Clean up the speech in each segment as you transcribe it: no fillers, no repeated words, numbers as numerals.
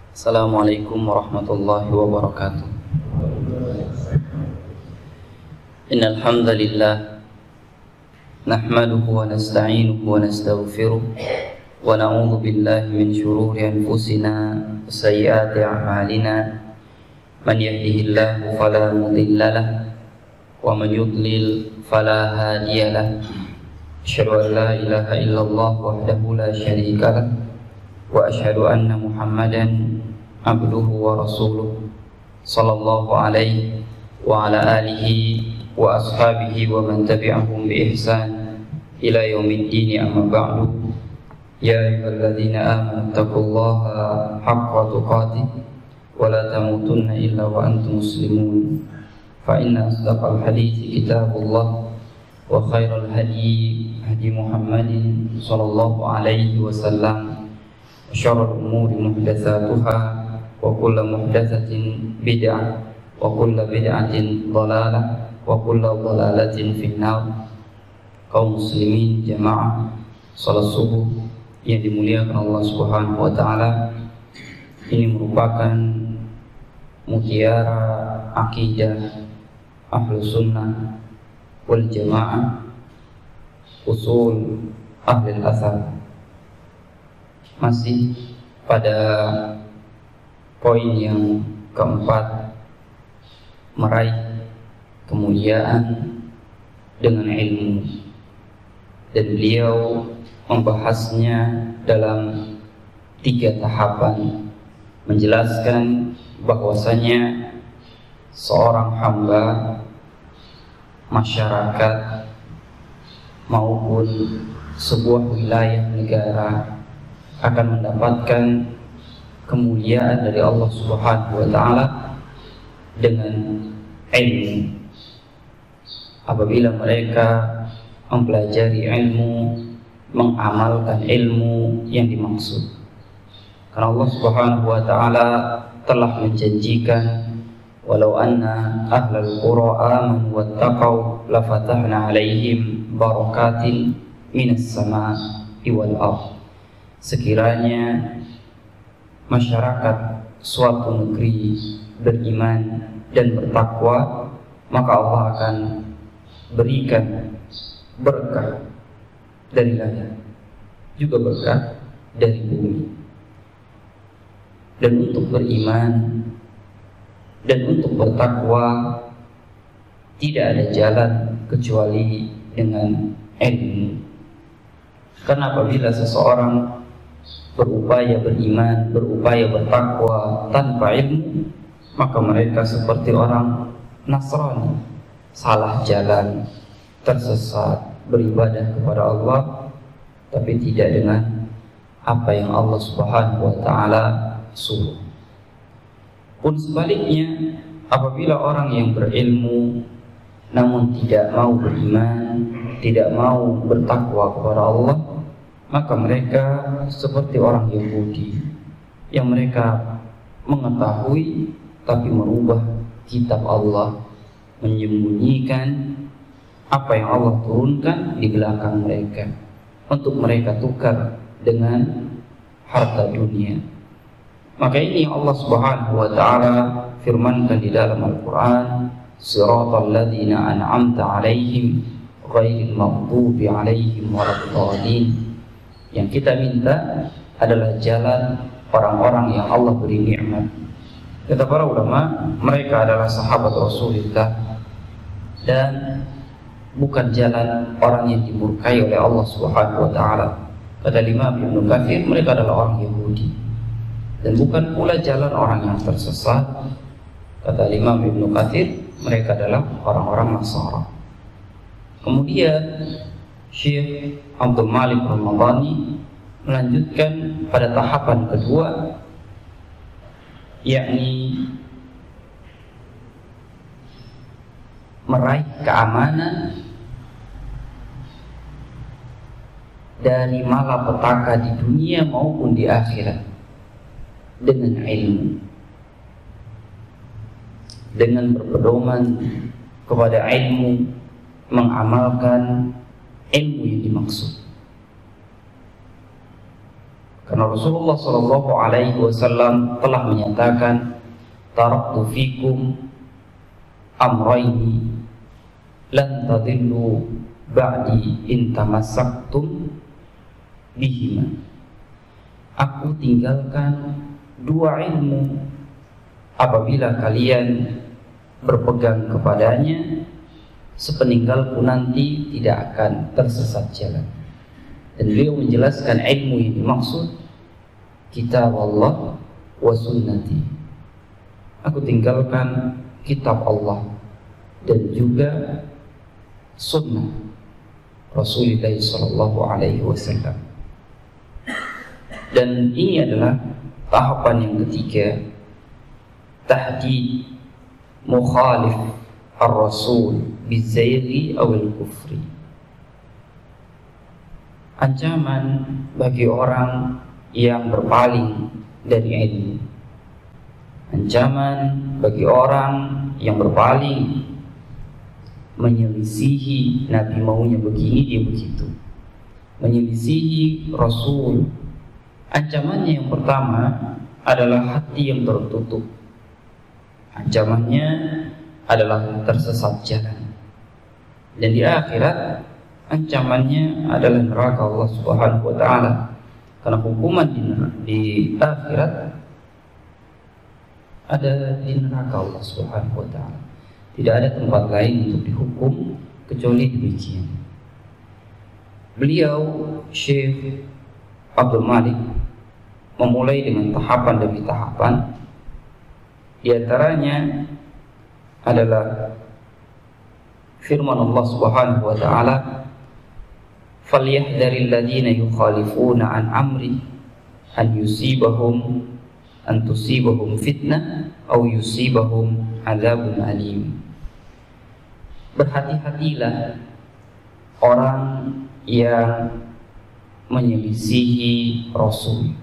Assalamualaikum warahmatullahi wabarakatuh. Innal hamdalillah nahmaduhu wa nasta'inuhu wa nastaghfiruh wa na'udzu billahi min shururi anfusina wa sayyiati a'malina. Man yahdihillahu fala mudilla lahu wa man yudlil fala hadiya lahu. Asyhadu an la ilaha illallah wahdahu la syarika lahu wa asyhadu anna Muhammadan abduhu wa rasuluh sallallahu alaihi wa ala alihi wa ashabihi wa man tabi'ahum bi ihsan ila yaumiddin, amma ba'du. Ya ayyuhalladzina amanu taqullaha haqqa tuqatih wa la tamutunna illa wa antum muslimun. Fa inna asdaqal hadithi kitabullah wa khairal hadi hadi Muhammadin sallallahu alaihi wasallam. Syarrul umuri muhdatsatuha wa kullu muhdatsatin bid'ah wa kullu bid'atin dhalalah wa kullu dhalalatin finnar. Kaum muslimin jamaah salat subuh yang dimuliakan Allah Subhanahu wa taala, ini merupakan mutiara akidah Ahlus Sunnah wal Jamaah, usul Ahlul Athar. Masih pada poin yang keempat, meraih kemuliaan dengan ilmu, dan beliau membahasnya dalam 3 tahapan, menjelaskan bahwasanya seorang hamba, masyarakat maupun sebuah wilayah negara akan mendapatkan kemuliaan dari Allah Subhanahu wa taala dengan ilmu apabila mereka mempelajari ilmu, mengamalkan ilmu yang dimaksud. Karena Allah Subhanahu wa taala telah menjanjikan, walau anna ahlal qura amanu wattaqau lafatahna alaihim barakatin minas samaa'i wal ardh. Sekiranya masyarakat suatu negeri beriman dan bertakwa, maka Allah akan berikan berkah dari langit, juga berkah dari bumi. Dan untuk beriman dan untuk bertakwa tidak ada jalan kecuali dengan ilmu. Karena apabila seseorang berupaya beriman, berupaya bertakwa tanpa ilmu, maka mereka seperti orang Nasrani, salah jalan, tersesat, beribadah kepada Allah tapi tidak dengan apa yang Allah Subhanahu wa taala suruh. Pun sebaliknya, apabila orang yang berilmu namun tidak mau beriman, tidak mau bertakwa kepada Allah, maka mereka seperti orang Yahudi yang mereka mengetahui tapi merubah kitab Allah, menyembunyikan apa yang Allah turunkan di belakang mereka untuk mereka tukar dengan harta dunia. Maka ini Allah Subhanahu wa taala firmankan di dalam Al-Qur'an, siratal ladzina an'amta 'alaihim ghairil maghdubi 'alaihim waladdallin. Yang kita minta adalah jalan orang-orang yang Allah beri nikmat. Kata para ulama, mereka adalah sahabat Rasulullah dan bukan jalan orang yang dimurkai oleh Allah Subhanahu wa taala. Kata Imam Ibnu Katsir, mereka adalah orang Yahudi dan bukan pula jalan orang yang tersesat. Kata Imam Ibnu Katsir, mereka adalah orang-orang Nasara. Kemudian Syekh Abdul Malik Ramadhani melanjutkan pada tahapan kedua, yakni meraih keamanan dari malapetaka di dunia maupun di akhirat dengan ilmu, dengan berpedoman kepada ilmu, mengamalkan ilmu yang dimaksud. Karena Rasulullah Shallallahu Alaihi Wasallam telah menyatakan, taraktu fikum amrayni lan tadillu ba'di in tamassaktum bihima. Aku tinggalkan dua ilmu, apabila kalian berpegang kepadanya, sepeninggalku nanti tidak akan tersesat jalan. Dan beliau menjelaskan ilmu yang dimaksud kitab Allah wa sunnati. Aku tinggalkan kitab Allah dan juga sunnah Rasulullah sallallahu alaihi wasallam. Dan ini adalah tahapan yang ketiga, tahdid mukhalif ar-rasul bizayghi awil kufri. Ancaman bagi orang yang berpaling dari ilmu, ancaman bagi orang yang berpaling menyelisihi Nabi maunya begini dia begitu, menyelisihi Rasul. Ancamannya yang pertama adalah hati yang tertutup, ancamannya adalah tersesat jalan, dan di akhirat ancamannya adalah neraka Allah Subhanahu wa taala. Karena hukuman di akhirat ada di neraka Allah Subhanahu wa taala. Tidak ada tempat lain untuk dihukum kecuali demikian. Beliau Syekh Abdul Malik memulai dengan tahapan demi tahapan. Di antaranya adalah firman Allah Subhanahu wa taala, falyahdharil ladzina yukhalifuna an amri an tusibahum fitnah aw yusibahum adzabun alim. Berhati-hatilah orang yang menyelisihi Rasul.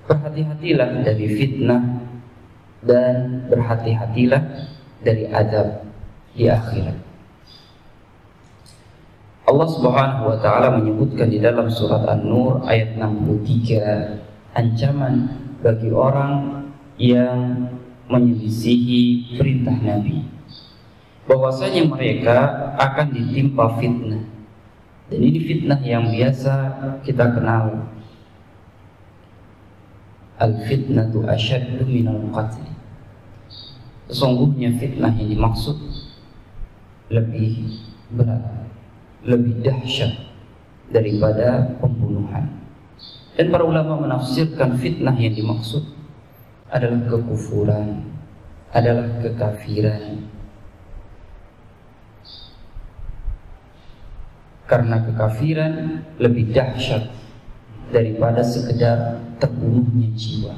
Berhati-hatilah dari fitnah dan berhati-hatilah dari azab di akhirat. Allah Subhanahu wa taala menyebutkan di dalam surat An-Nur ayat 63 ancaman bagi orang yang menyelisihi perintah Nabi, bahwasanya mereka akan ditimpa fitnah. Dan ini fitnah yang biasa kita kenal, al-fitnatu asyaddu minal qatl. Sesungguhnya fitnah yang dimaksud lebih berat, lebih dahsyat daripada pembunuhan. Dan para ulama menafsirkan fitnah yang dimaksud adalah kekufuran, adalah kekafiran. Karena kekafiran lebih dahsyat daripada sekedar terbunuhnya jiwa.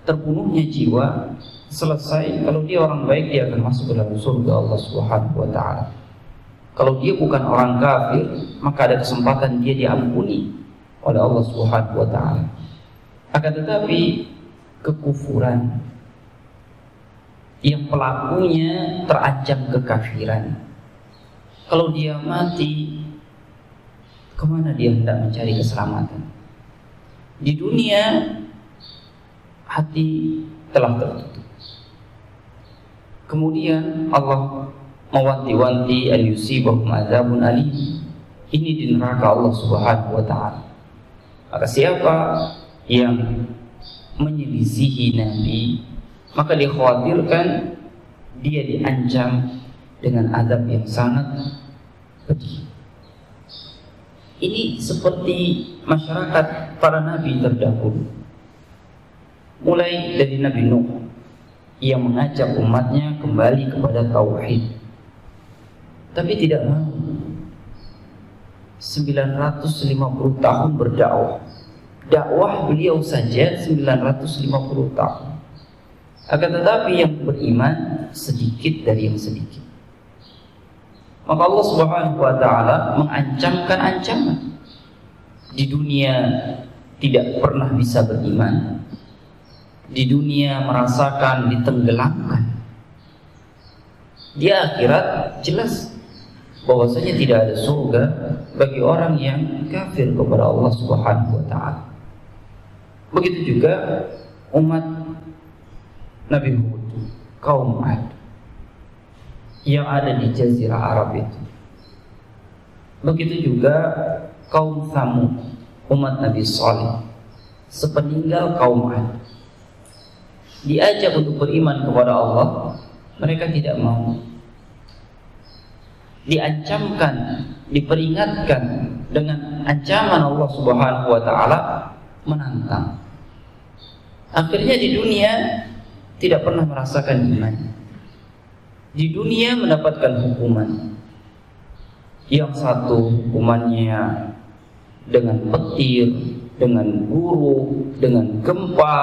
Terbunuhnya jiwa selesai, kalau dia orang baik dia akan masuk ke dalam surga Allah Subhanahu wa taala. Kalau dia bukan orang kafir, maka ada kesempatan dia diampuni oleh Allah Subhanahu wa taala. Akan tetapi kekufuran yang pelakunya terancam kekafiran, kalau dia mati, kemana dia hendak mencari keselamatan? Di dunia hati telah tertutup. Kemudian Allah mewanti-wanti an yusibahum adzabun alim. Ini di neraka Allah Subhanahu wa taala. Maka siapa yang menyelisihi Nabi, maka dikhawatirkan dia diancam dengan azab yang sangat pedih. Ini seperti masyarakat para nabi terdahulu, mulai dari Nabi Nuh yang mengajak umatnya kembali kepada tauhid, tapi tidak mau. 950 tahun berdakwah, dakwah beliau saja 950 tahun. Akan tetapi yang beriman sedikit dari yang sedikit. Maka Allah Subhanahu wa taala mengancamkan ancaman. Di dunia tidak pernah bisa beriman. Di dunia merasakan ditenggelamkan. Di akhirat jelas bahwasanya tidak ada surga bagi orang yang kafir kepada Allah Subhanahu wa taala. Begitu juga umat Nabi Hud, kaum Ad yang ada di Jazirah Arab itu. Begitu juga kaum Tsamud, umat Nabi Saleh, sepeninggal kaum Ad. Diajak untuk beriman kepada Allah, mereka tidak mau. Diancamkan, diperingatkan dengan ancaman Allah Subhanahu wa taala, menantang. Akhirnya di dunia tidak pernah merasakan iman. Di dunia mendapatkan hukuman. Yang satu hukumannya dengan petir, dengan guru, dengan gempa.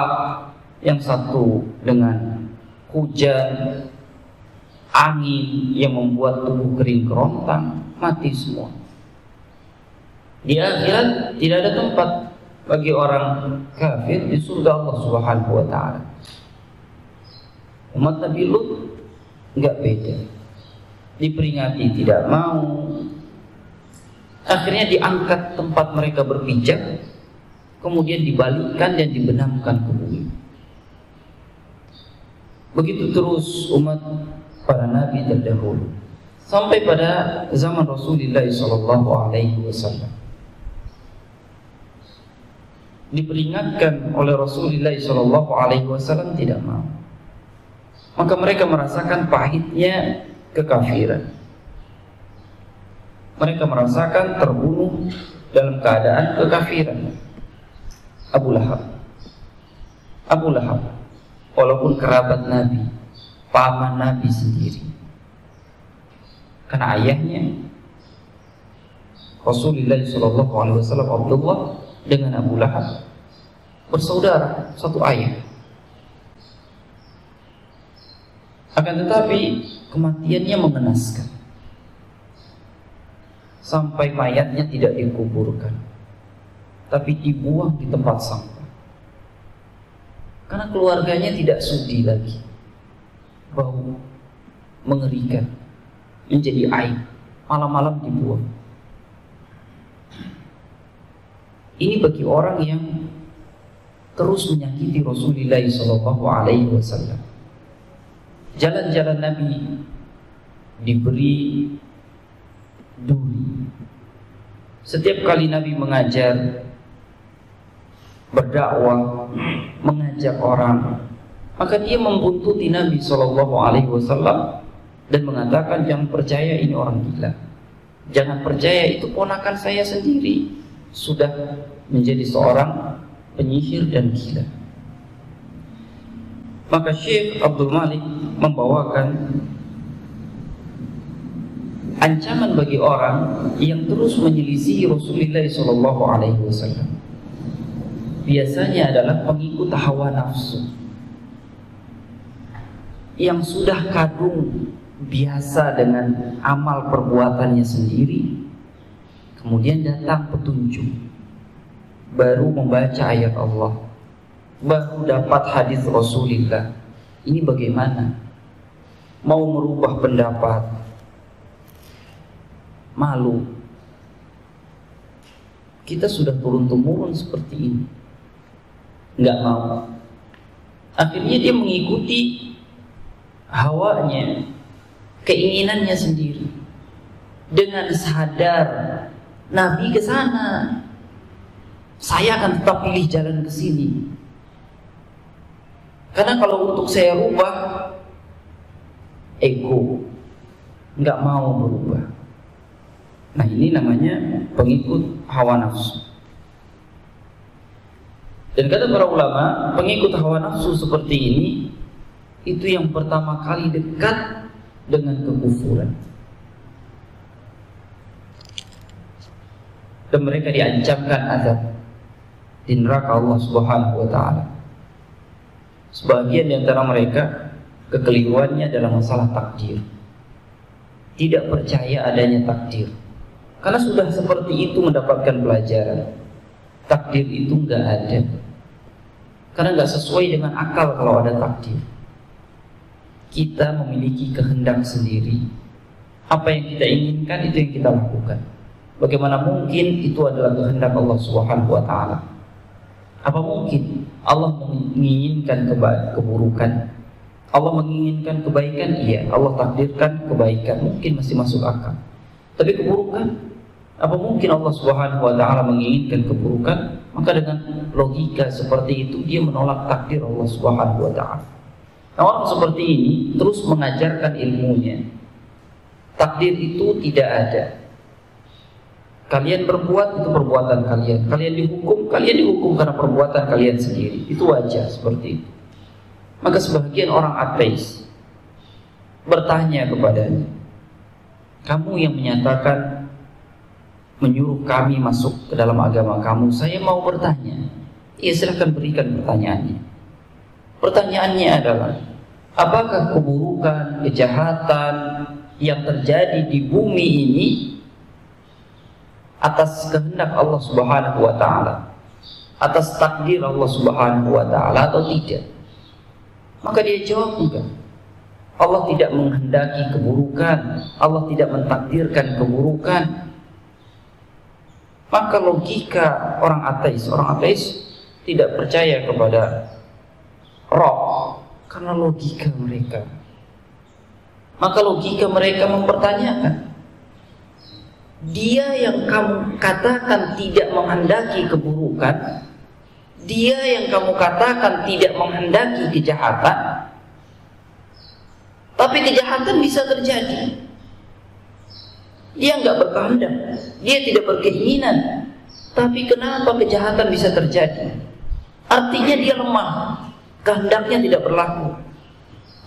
Yang satu dengan hujan, angin yang membuat tubuh kering kerontang, mati semua. Di akhirat tidak ada tempat bagi orang kafir di surga Allah Subhanahu wa taala. Umat Nabi Lut enggak beda. Diperingati tidak mau. Akhirnya diangkat tempat mereka berpijak, kemudian dibalikkan dan dibenamkan ke bumi. Begitu terus umat para nabi terdahulu sampai pada zaman Rasulullah SAW. Diperingatkan oleh Rasulullah SAW tidak mau. Maka mereka merasakan pahitnya kekafiran. Mereka merasakan terbunuh dalam keadaan kekafiran. Abu Lahab walaupun kerabat Nabi, paman Nabi sendiri, karena ayahnya Rasulullah SAW Abdullah dengan Abu Lahab bersaudara, satu ayah. Akan tetapi kematiannya mengenaskan, sampai mayatnya tidak dikuburkan, tapi dibuang di tempat sampah. Karena keluarganya tidak sudi lagi, bau mengerikan, menjadi aib, malam-malam dibuang. Ini bagi orang yang terus menyakiti Rasulullah SAW. Jalan-jalan Nabi diberi duri. Setiap kali Nabi mengajar, berdakwah, mengajak orang, maka dia membuntuti Nabi SAW dan mengatakan, jangan percaya ini orang gila, jangan percaya itu ponakan saya sendiri, sudah menjadi seorang penyihir dan gila. Maka Syekh Abdul Malik membawakan ancaman bagi orang yang terus menyelisihi Rasulullah SAW. Biasanya adalah pengikut hawa nafsu yang sudah kadung biasa dengan amal perbuatannya sendiri. Kemudian datang petunjuk, baru membaca ayat Allah, baru dapat hadis Rasulullah. Ini bagaimana? Mau merubah pendapat, malu. Kita sudah turun-temurun seperti ini, nggak mau. Akhirnya dia mengikuti hawanya, keinginannya sendiri, dengan sadar Nabi ke sana, saya akan tetap pilih jalan ke sini. Karena kalau untuk saya rubah, ego, nggak mau berubah. Nah, ini namanya pengikut hawa nafsu. Dan kata para ulama, pengikut hawa nafsu seperti ini itu yang pertama kali dekat dengan kekufuran. Dan mereka diancamkan azab di neraka Allah Subhanahu wa taala. Sebagian di antara mereka kekeliruannya dalam masalah takdir. Tidak percaya adanya takdir. Karena sudah seperti itu mendapatkan pelajaran. Takdir itu enggak ada. Karena enggak sesuai dengan akal kalau ada takdir. Kita memiliki kehendak sendiri. Apa yang kita inginkan itu yang kita lakukan. Bagaimana mungkin itu adalah kehendak Allah Subhanahu wa taala? Apa mungkin Allah menginginkan keburukan? Allah menginginkan kebaikan? Iya. Allah takdirkan kebaikan, mungkin masih masuk akal. Tapi keburukan, apa mungkin Allah Subhanahu wa taala menginginkan keburukan? Maka dengan logika seperti itu dia menolak takdir Allah Subhanahu wa taala. Nah, orang seperti ini terus mengajarkan ilmunya. Takdir itu tidak ada. Kalian berbuat, itu perbuatan kalian. Kalian dihukum karena perbuatan kalian sendiri. Itu wajar seperti itu. Maka sebagian orang ateis bertanya kepadanya, kamu yang menyatakan menyuruh kami masuk ke dalam agama kamu, saya mau bertanya. Ya, silahkan berikan pertanyaannya. Pertanyaannya adalah, apakah keburukan, kejahatan yang terjadi di bumi ini atas kehendak Allah Subhanahu wa taala, atas takdir Allah Subhanahu wa taala atau tidak? Maka dia jawab, enggak. Allah tidak menghendaki keburukan, Allah tidak mentakdirkan keburukan. Maka logika orang ateis tidak percaya kepada Roh karena logika mereka. Maka logika mereka mempertanyakan, dia yang kamu katakan tidak menghendaki keburukan, dia yang kamu katakan tidak menghendaki kejahatan, tapi kejahatan bisa terjadi. Dia nggak berkehendak, dia tidak berkeinginan, tapi kenapa kejahatan bisa terjadi? Artinya dia lemah, kehendaknya tidak berlaku.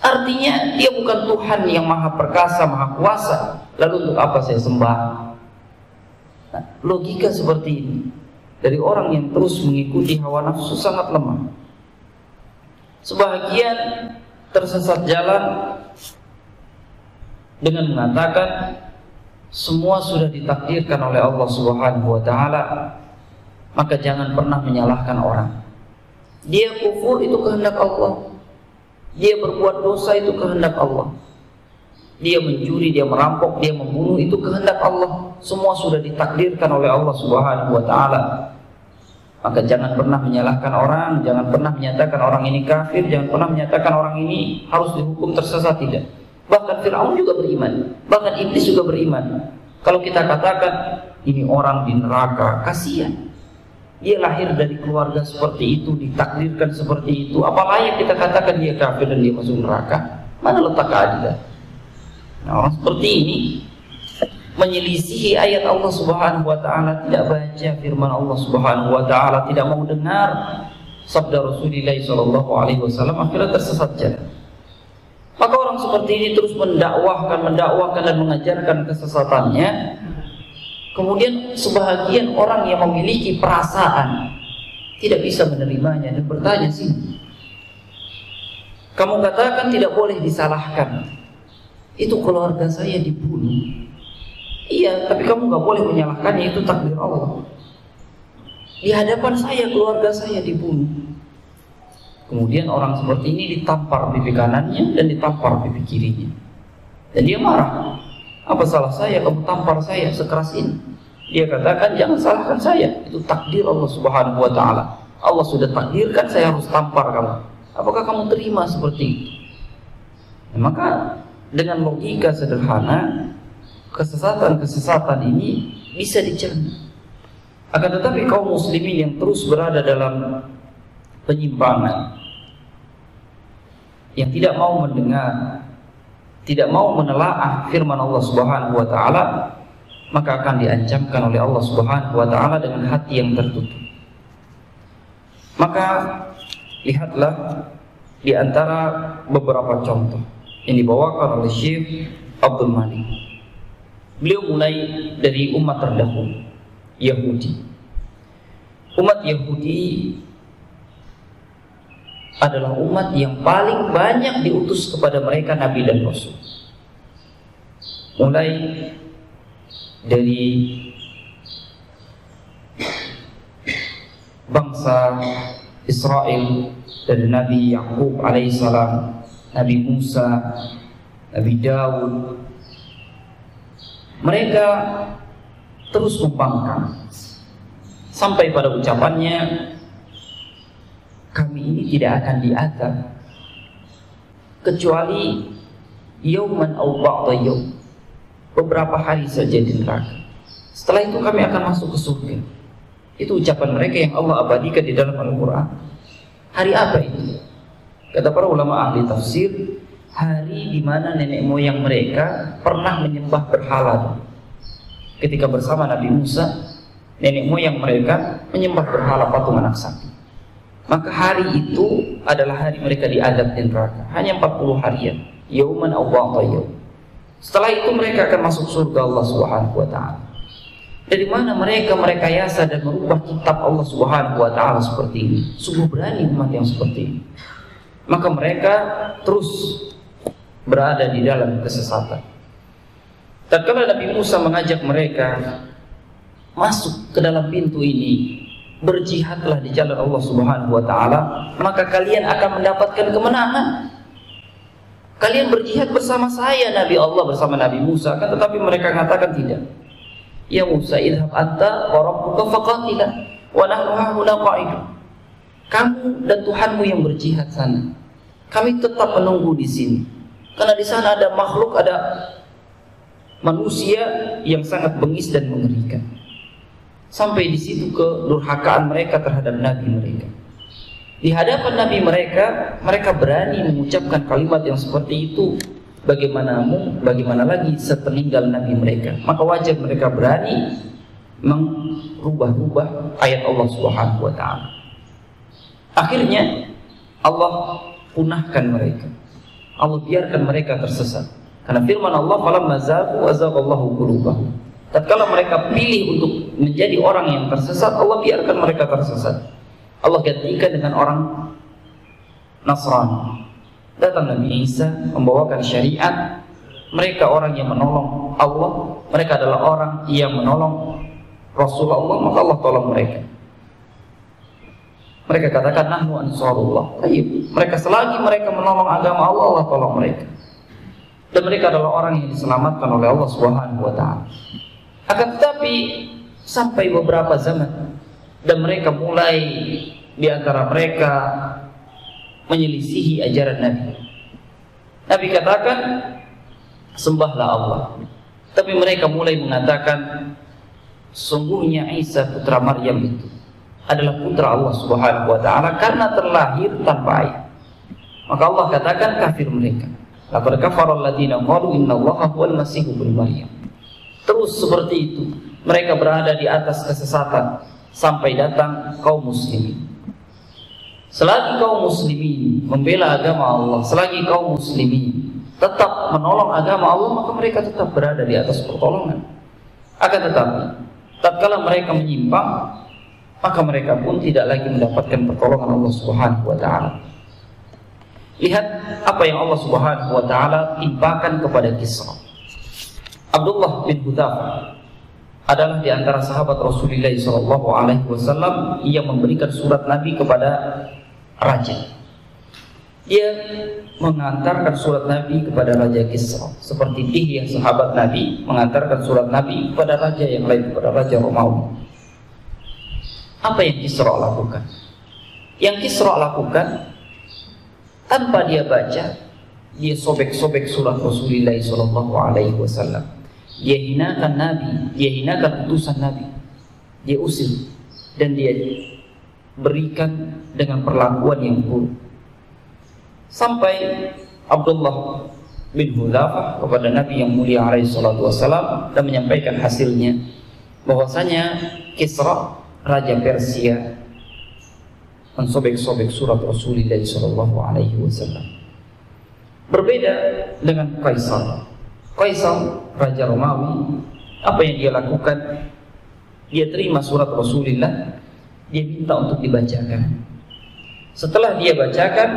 Artinya dia bukan Tuhan yang maha perkasa, maha kuasa. Lalu untuk apa saya sembah? Nah, logika seperti ini dari orang yang terus mengikuti hawa nafsu sangat lemah. Sebagian tersesat jalan dengan mengatakan semua sudah ditakdirkan oleh Allah Subhanahu wa taala, maka jangan pernah menyalahkan orang. Dia kufur itu kehendak Allah, dia berbuat dosa itu kehendak Allah, dia mencuri, dia merampok, dia membunuh itu kehendak Allah. Semua sudah ditakdirkan oleh Allah Subhanahu wa taala. Maka jangan pernah menyalahkan orang, jangan pernah menyatakan orang ini kafir, jangan pernah menyatakan orang ini harus dihukum tersesat, tidak. Bahkan Fir'aun juga beriman, bahkan Iblis juga beriman. Kalau kita katakan ini orang di neraka, kasihan. Dia lahir dari keluarga seperti itu, ditakdirkan seperti itu. Apa layak kita katakan dia kafir dan dia masuk neraka? Mana letak keadilan? Nah, orang seperti ini menyelisihi ayat Allah Subhanahu wa taala, tidak baca firman Allah Subhanahu wa taala, tidak mau dengar sabda Rasulullah sallallahu alaihi wasallam, akhirnya tersesat jalan. Maka orang seperti ini terus mendakwahkan dan mengajarkan kesesatannya. Kemudian sebahagian orang yang memiliki perasaan tidak bisa menerimanya dan bertanya, sih, kamu katakan tidak boleh disalahkan, itu keluarga saya dibunuh. Iya, tapi kamu nggak boleh menyalahkannya, itu takdir Allah. Di hadapan saya keluarga saya dibunuh. Kemudian orang seperti ini ditampar pipi kanannya dan ditampar pipi kirinya, dan dia marah. Apa salah saya kamu tampar saya sekeras ini? Dia katakan jangan salahkan saya, itu takdir Allah Subhanahu wa taala. Allah sudah takdirkan saya harus tampar kamu. Apakah kamu terima seperti itu? Nah, maka dengan logika sederhana, kesesatan ini bisa dicerna. Akan tetapi kaum muslimin yang terus berada dalam penyimpangan, yang tidak mau mendengar, tidak mau menelaah firman Allah Subhanahu wa taala, maka akan diancamkan oleh Allah Subhanahu wa taala dengan hati yang tertutup. Maka lihatlah di antara beberapa contoh yang dibawakan oleh Syekh Abdul Malik. Beliau mulai dari umat terdahulu, Yahudi. Umat Yahudi adalah umat yang paling banyak diutus kepada mereka Nabi dan Rasul. Mulai dari bangsa Israel, dari Nabi Yakub alaihissalam, Nabi Musa, Nabi Daud, Mereka terus membangkang sampai pada ucapannya, kami ini tidak akan diazab kecuali yauman aw ba'da yaum, beberapa hari saja di neraka. Setelah itu kami akan masuk ke surga. Itu ucapan mereka yang Allah abadikan di dalam Al-Quran. Hari apa itu? Kata para ulama ahli tafsir, hari di mana nenek moyang mereka pernah menyembah berhala. Ketika bersama Nabi Musa, nenek moyang mereka menyembah berhala patung anak sapi. Maka hari itu adalah hari mereka diazab di neraka. Hanya 40 harian. Yauman aw ba'da yaum. Setelah itu mereka akan masuk surga Allah Subhanahu wa taala. Dari mana mereka merekayasa dan merubah kitab Allah Subhanahu wa taala seperti ini? Sungguh berani umat yang seperti ini. Maka mereka terus berada di dalam kesesatan. Tatkala Nabi Musa mengajak mereka masuk ke dalam pintu ini, berjihadlah di jalan Allah Subhanahu wa taala, maka kalian akan mendapatkan kemenangan. Kalian berjihad bersama saya, Nabi Allah bersama Nabi Musa. Kan tetapi mereka mengatakan tidak. Ya Musa, idhab anta wa rabbuka faqatila wa nahnu hahuna qa'idun. Kamu dan Tuhanmu yang berjihad sana. Kami tetap menunggu di sini. Karena di sana ada makhluk, ada manusia yang sangat bengis dan mengerikan. Sampai di situ kedurhakaan mereka terhadap nabi mereka. Di hadapan nabi mereka, mereka berani mengucapkan kalimat yang seperti itu. Bagaimana lagi sepeninggal nabi mereka. Maka wajar mereka berani merubah-rubah ayat Allah Subhanahu wa taala. Akhirnya Allah punahkan mereka. Allah biarkan mereka tersesat. Karena firman Allah, "Falamma zaghu azaghallahu qulubahum." Tatkala mereka pilih untuk menjadi orang yang tersesat, Allah biarkan mereka tersesat. Allah gantikan dengan orang Nasrani. Datang Nabi Isa membawakan syariat. Mereka orang yang menolong Allah. Mereka adalah orang yang menolong Rasulullah, maka Allah tolong mereka. Mereka katakan nahnu ansarullah. Mereka selagi mereka menolong agama Allah, Allah tolong mereka. Dan mereka adalah orang yang diselamatkan oleh Allah Subhanahu wa taala. Akan tetapi sampai beberapa zaman dan mereka mulai di antara mereka menyelisihi ajaran Nabi. Nabi katakan sembahlah Allah. Tapi mereka mulai mengatakan sungguhnya Isa putra Maryam itu adalah putra Allah Subhanahu wa taala karena terlahir tanpa ayah. Maka Allah katakan kafir mereka. Laqad kafara alladziina qalu innallaha huwal masiih ibnu Maryam. Terus seperti itu mereka berada di atas kesesatan sampai datang kaum muslimin. Selagi kaum muslimin membela agama Allah, selagi kaum muslimin tetap menolong agama Allah, maka mereka tetap berada di atas pertolongan. Akan tetapi tatkala mereka menyimpang, maka mereka pun tidak lagi mendapatkan pertolongan Allah Subhanahu wa taala. Lihat apa yang Allah Subhanahu wa taala timpakan kepada Kisra. Abdullah bin Hudzafah adalah di antara sahabat Rasulullah SAW yang memberikan surat Nabi kepada raja. Dia mengantarkan surat Nabi kepada Raja Kisra, seperti Dihyah sahabat Nabi mengantarkan surat Nabi kepada raja yang lain, kepada Raja Romawi. Apa yang Kisra lakukan? Yang Kisra lakukan tanpa dia baca, dia sobek-sobek surat Rasulullah SAW. Dia hinakan Nabi, dia hinakan utusan Nabi, dia usir dan dia berikan dengan perlakuan yang buruk. Sampai Abdullah bin Hudzafah kepada Nabi yang mulia alaihi salatu wasallam dan menyampaikan hasilnya bahwasanya Kisra raja Persia mensobek-sobek surat Rasulullah SAW. Berbeda dengan Kaisar. Kaisar raja Romawi, apa yang dia lakukan? Dia terima surat Rasulullah, dia minta untuk dibacakan. Setelah dia bacakan,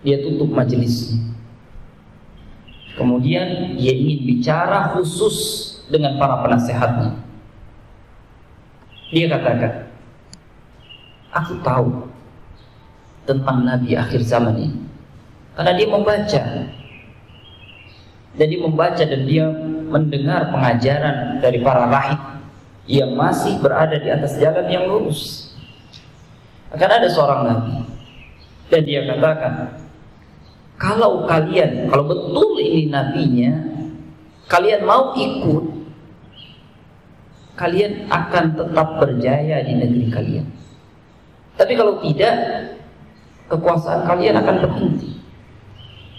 dia tutup majelisnya. Kemudian dia ingin bicara khusus dengan para penasehatnya. Dia katakan, aku tahu tentang Nabi akhir zaman ini. Karena dia membaca dan dia membaca dan dia mendengar pengajaran dari para rahib yang masih berada di atas jalan yang lurus. Akan ada seorang nabi dan dia katakan, kalau betul ini nabinya, kalian mau ikut, kalian akan tetap berjaya di negeri kalian. Tapi kalau tidak, kekuasaan kalian akan berhenti.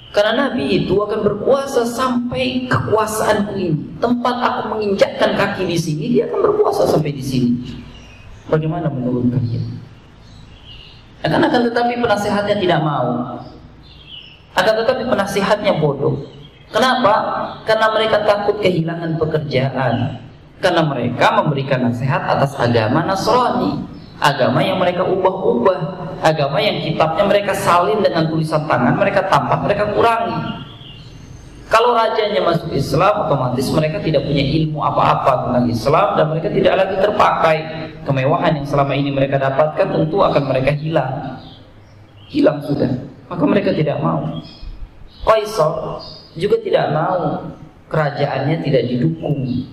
Karena Nabi itu akan berkuasa sampai kekuasaanku ini. Tempat aku menginjakkan kaki di sini, dia akan berkuasa sampai di sini. Bagaimana menurut kalian? Akan tetapi penasihatnya tidak mau. Akan tetapi penasihatnya bodoh. Kenapa? Karena mereka takut kehilangan pekerjaan. Karena mereka memberikan nasihat atas agama Nasrani, agama yang mereka ubah-ubah, agama yang kitabnya mereka salin dengan tulisan tangan, mereka tambah, mereka kurangi. Kalau rajanya masuk Islam, otomatis mereka tidak punya ilmu apa-apa tentang Islam dan mereka tidak lagi terpakai. Kemewahan yang selama ini mereka dapatkan tentu akan mereka hilang sudah. Maka mereka tidak mau. Kaisar juga tidak mau kerajaannya tidak didukung.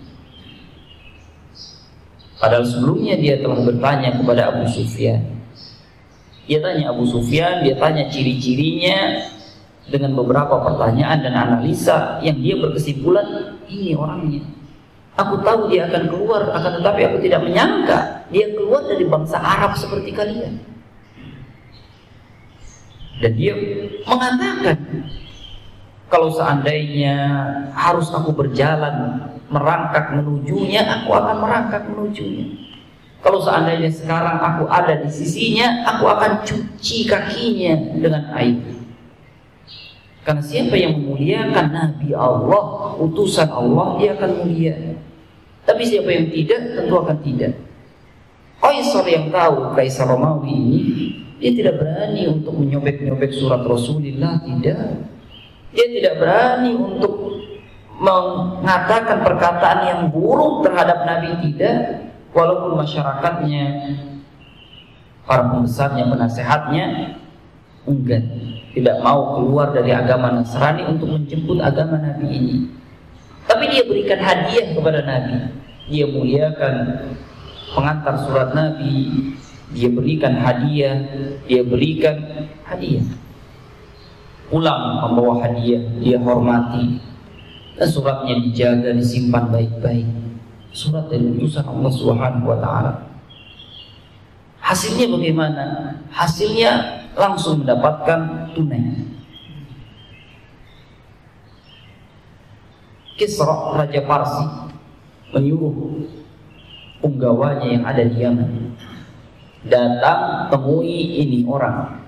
Padahal sebelumnya dia telah bertanya kepada Abu Sufyan. Dia tanya Abu Sufyan, dia tanya ciri-cirinya dengan beberapa pertanyaan dan analisa yang dia berkesimpulan, ini orangnya. Aku tahu dia akan keluar, akan tetapi aku tidak menyangka dia keluar dari bangsa Arab seperti kalian. Dan dia mengatakan, kalau seandainya harus aku berjalan merangkak menujunya, aku akan merangkak menujunya. Kalau seandainya sekarang aku ada di sisinya, aku akan cuci kakinya dengan air. Karena siapa yang memuliakan Nabi Allah, utusan Allah, dia akan mulia. Tapi siapa yang tidak, tentu akan tidak. Kaisar yang tahu, Kaisar Romawi ini, dia tidak berani untuk menyobek-nyobek surat Rasulullah, tidak. Dia tidak berani untuk mengatakan perkataan yang buruk terhadap Nabi, tidak. Walaupun masyarakatnya, para pembesarnya, penasehatnya enggan, tidak mau keluar dari agama Nasrani untuk menjemput agama Nabi ini. Tapi dia berikan hadiah kepada Nabi. Dia muliakan pengantar surat Nabi. Dia berikan hadiah. Pulang membawa hadiah, dia hormati. Dan suratnya dijaga, disimpan baik-baik. Surat dari utusan Allah Subhanahu wa taala. Hasilnya bagaimana? Hasilnya langsung mendapatkan tunai. Kisra, Raja Parsi, menyuruh punggawanya yang ada di Yaman, datang temui ini orang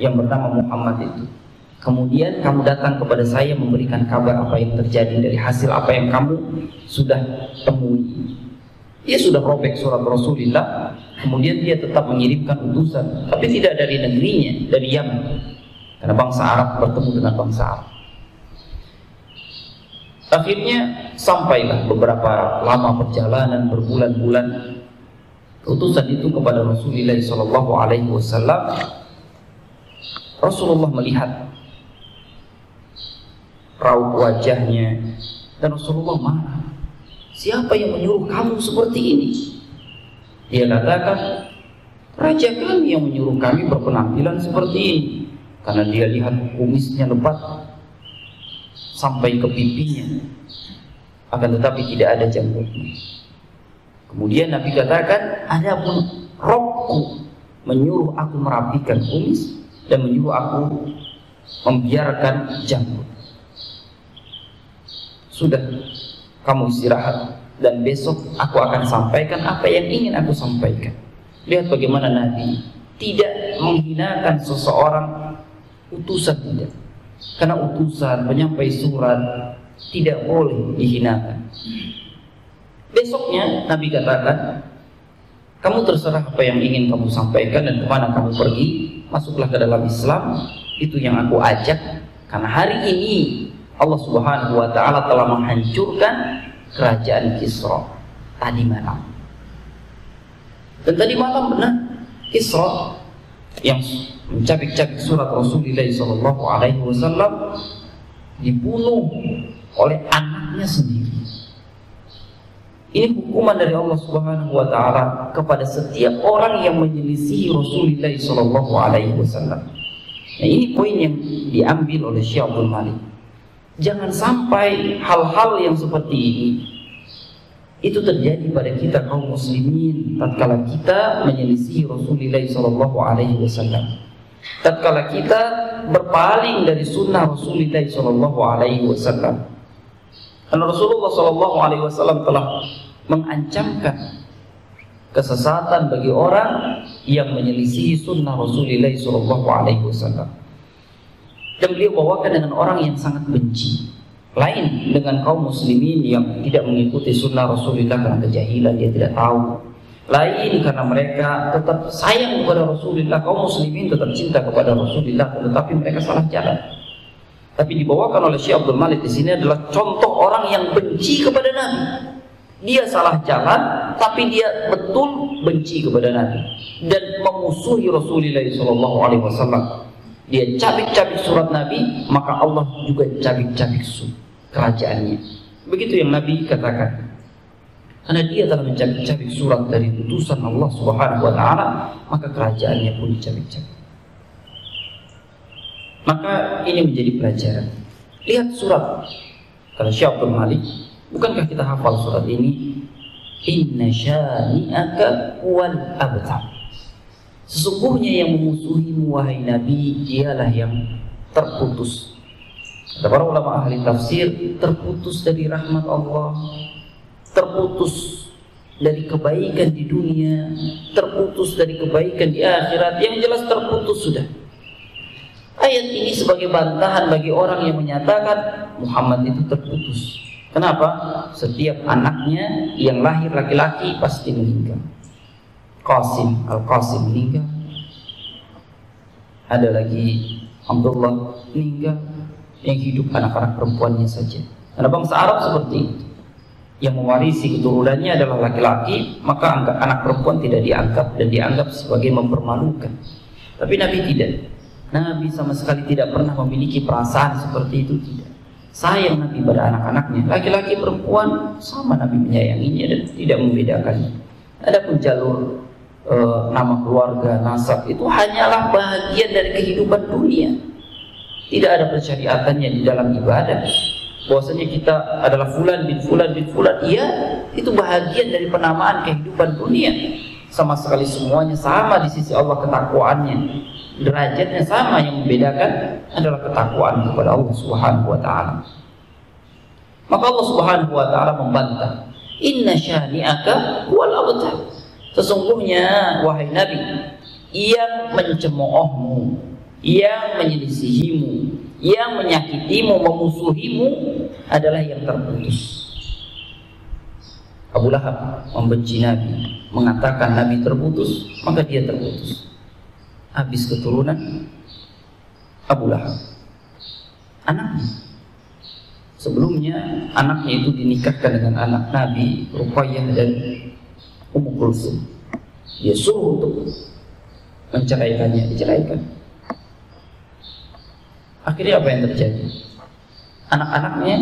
yang bernama Muhammad itu. Kemudian kamu datang kepada saya memberikan kabar apa yang terjadi dari hasil apa yang kamu sudah temui. Dia sudah robek surat Rasulullah, kemudian dia tetap mengirimkan utusan, tapi tidak dari negerinya, dari Yaman. Karena bangsa Arab bertemu dengan bangsa Arab. Akhirnya sampailah beberapa lama perjalanan berbulan-bulan utusan itu kepada Rasulullah SAW. Rasulullah melihat raut wajahnya dan Rasulullah marah. Siapa yang menyuruh kamu seperti ini? Dia katakan, raja kami yang menyuruh kami berpenampilan seperti ini. Karena dia lihat kumisnya lebat sampai ke pipinya, akan tetapi tidak ada janggutnya. Kemudian Nabi katakan, adapun Rabbku menyuruh aku merapikan kumis dan menyuruh aku membiarkan janggut. Sudah, kamu istirahat dan besok aku akan sampaikan apa yang ingin aku sampaikan. Lihat bagaimana Nabi tidak menghinakan seseorang utusan, tidak. Karena utusan, penyampai surat tidak boleh dihinakan. Besoknya Nabi katakan, kamu terserah apa yang ingin kamu sampaikan dan kemana kamu pergi. Masuklah ke dalam Islam, itu yang aku ajak. Karena hari ini Allah Subhanahu wa ta'ala telah menghancurkan kerajaan Kisra tadi malam. Dan tadi malam benar Kisra yang mencabik-cabik surat Rasulullah SAW dibunuh oleh anaknya sendiri. Ini hukuman dari Allah Subhanahu wa taala kepada setiap orang yang menyelisihi Rasulullah sallallahu alaihi wasallam. Nah, ini poin yang diambil oleh Syekh Abdul Malik. Jangan sampai hal-hal yang seperti ini itu terjadi pada kita kaum muslimin tatkala kita menyelisihi Rasulullah sallallahu alaihi wasallam. Tatkala kita berpaling dari sunnah Rasulullah sallallahu alaihi wasallam. Karena Rasulullah sallallahu alaihi wasallam telah mengancamkan kesesatan bagi orang yang menyelisihi sunnah Rasulullah sallallahu alaihi wasallam. Dan beliau bawakan dengan orang yang sangat benci. Lain dengan kaum muslimin yang tidak mengikuti sunnah Rasulullah karena kejahilan, dia tidak tahu. Lain karena mereka tetap sayang kepada Rasulullah, kaum muslimin tetap cinta kepada Rasulullah, tetapi mereka salah jalan. Tapi dibawakan oleh Syekh Abdul Malik di sini adalah contoh orang yang benci kepada Nabi. Dia salah jalan, tapi dia betul benci kepada Nabi dan memusuhi Rasulullah SAW. Dia cabik-cabik surat Nabi, maka Allah juga cabik-cabik kerajaannya. Begitu yang Nabi katakan. Karena dia telah mencabik-cabik surat dari utusan Allah Subhanahu wa taala, maka kerajaannya pun dicabik-cabik. Maka ini menjadi pelajaran. Lihat surat kata Syekh Abdul Malik, bukankah kita hafal surat ini? Inna syani'aka wal abtar. Sesungguhnya yang memusuhimu wahai Nabi, dialah yang terputus. Kata para ulama ahli tafsir, terputus dari rahmat Allah, terputus dari kebaikan di dunia, terputus dari kebaikan di akhirat. Yang jelas terputus sudah. Ayat ini sebagai bantahan bagi orang yang menyatakan Muhammad itu terputus. Kenapa? Setiap anaknya yang lahir laki-laki pasti meninggal. Qasim, Al-Qasim meninggal. Ada lagi Abdullah meninggal. Yang hidup anak-anak perempuannya saja. Karena bangsa Arab seperti itu. Yang mewarisi keturunannya adalah laki-laki, maka anak perempuan tidak dianggap dan dianggap sebagai mempermalukan. Tapi Nabi tidak. Nabi sama sekali tidak pernah memiliki perasaan seperti itu, tidak. Sayang Nabi pada anak-anaknya. Laki-laki perempuan sama Nabi menyayanginya dan tidak membedakannya. Adapun jalur nama keluarga, nasab itu hanyalah bagian dari kehidupan dunia. Tidak ada persyariatannya di dalam ibadah. Bahwasanya kita adalah fulan bin fulan bin fulan, iya, itu bahagian dari penamaan kehidupan dunia. Sama sekali semuanya sama di sisi Allah ketakwaannya. Derajatnya sama, yang membedakan adalah ketakwaan kepada Allah Subhanahu wa taala. Maka Allah Subhanahu wa taala membantah, "Inna syani'aka wal abtar." Sesungguhnya wahai Nabi, yang mencemoohmu, yang menyelisihimu, yang menyakitimu, memusuhimu adalah yang terputus. Abu Lahab membenci Nabi, mengatakan Nabi terputus, maka dia terputus. Habis keturunan Abu Lahab. Anaknya, sebelumnya anaknya itu dinikahkan dengan anak Nabi, Ruqayyah dan Ummu Kulsum. Dia suruh untuk menceraikannya, diceraikan. Akhirnya apa yang terjadi? Anak-anaknya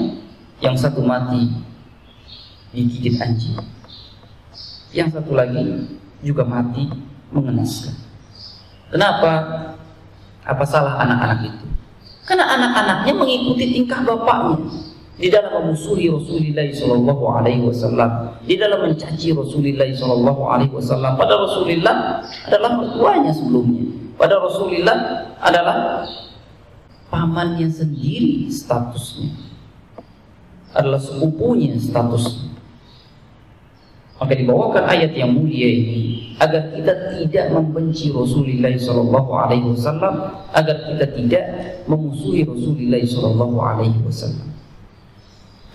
yang satu mati digigit anjing, yang satu lagi juga mati mengenaskan. Kenapa? Apa salah anak-anak itu? Karena anak-anaknya mengikuti tingkah bapaknya di dalam memusuhi Rasulullah SAW, di dalam mencaci Rasulullah SAW. Pada Rasulullah adalah mertuanya sebelumnya. Pada Rasulullah adalah pamannya sendiri statusnya, adalah sepupunya statusnya. Maka dibawakan ayat yang mulia ini agar kita tidak membenci Rasulullah SAW, agar kita tidak memusuhi Rasulullah SAW.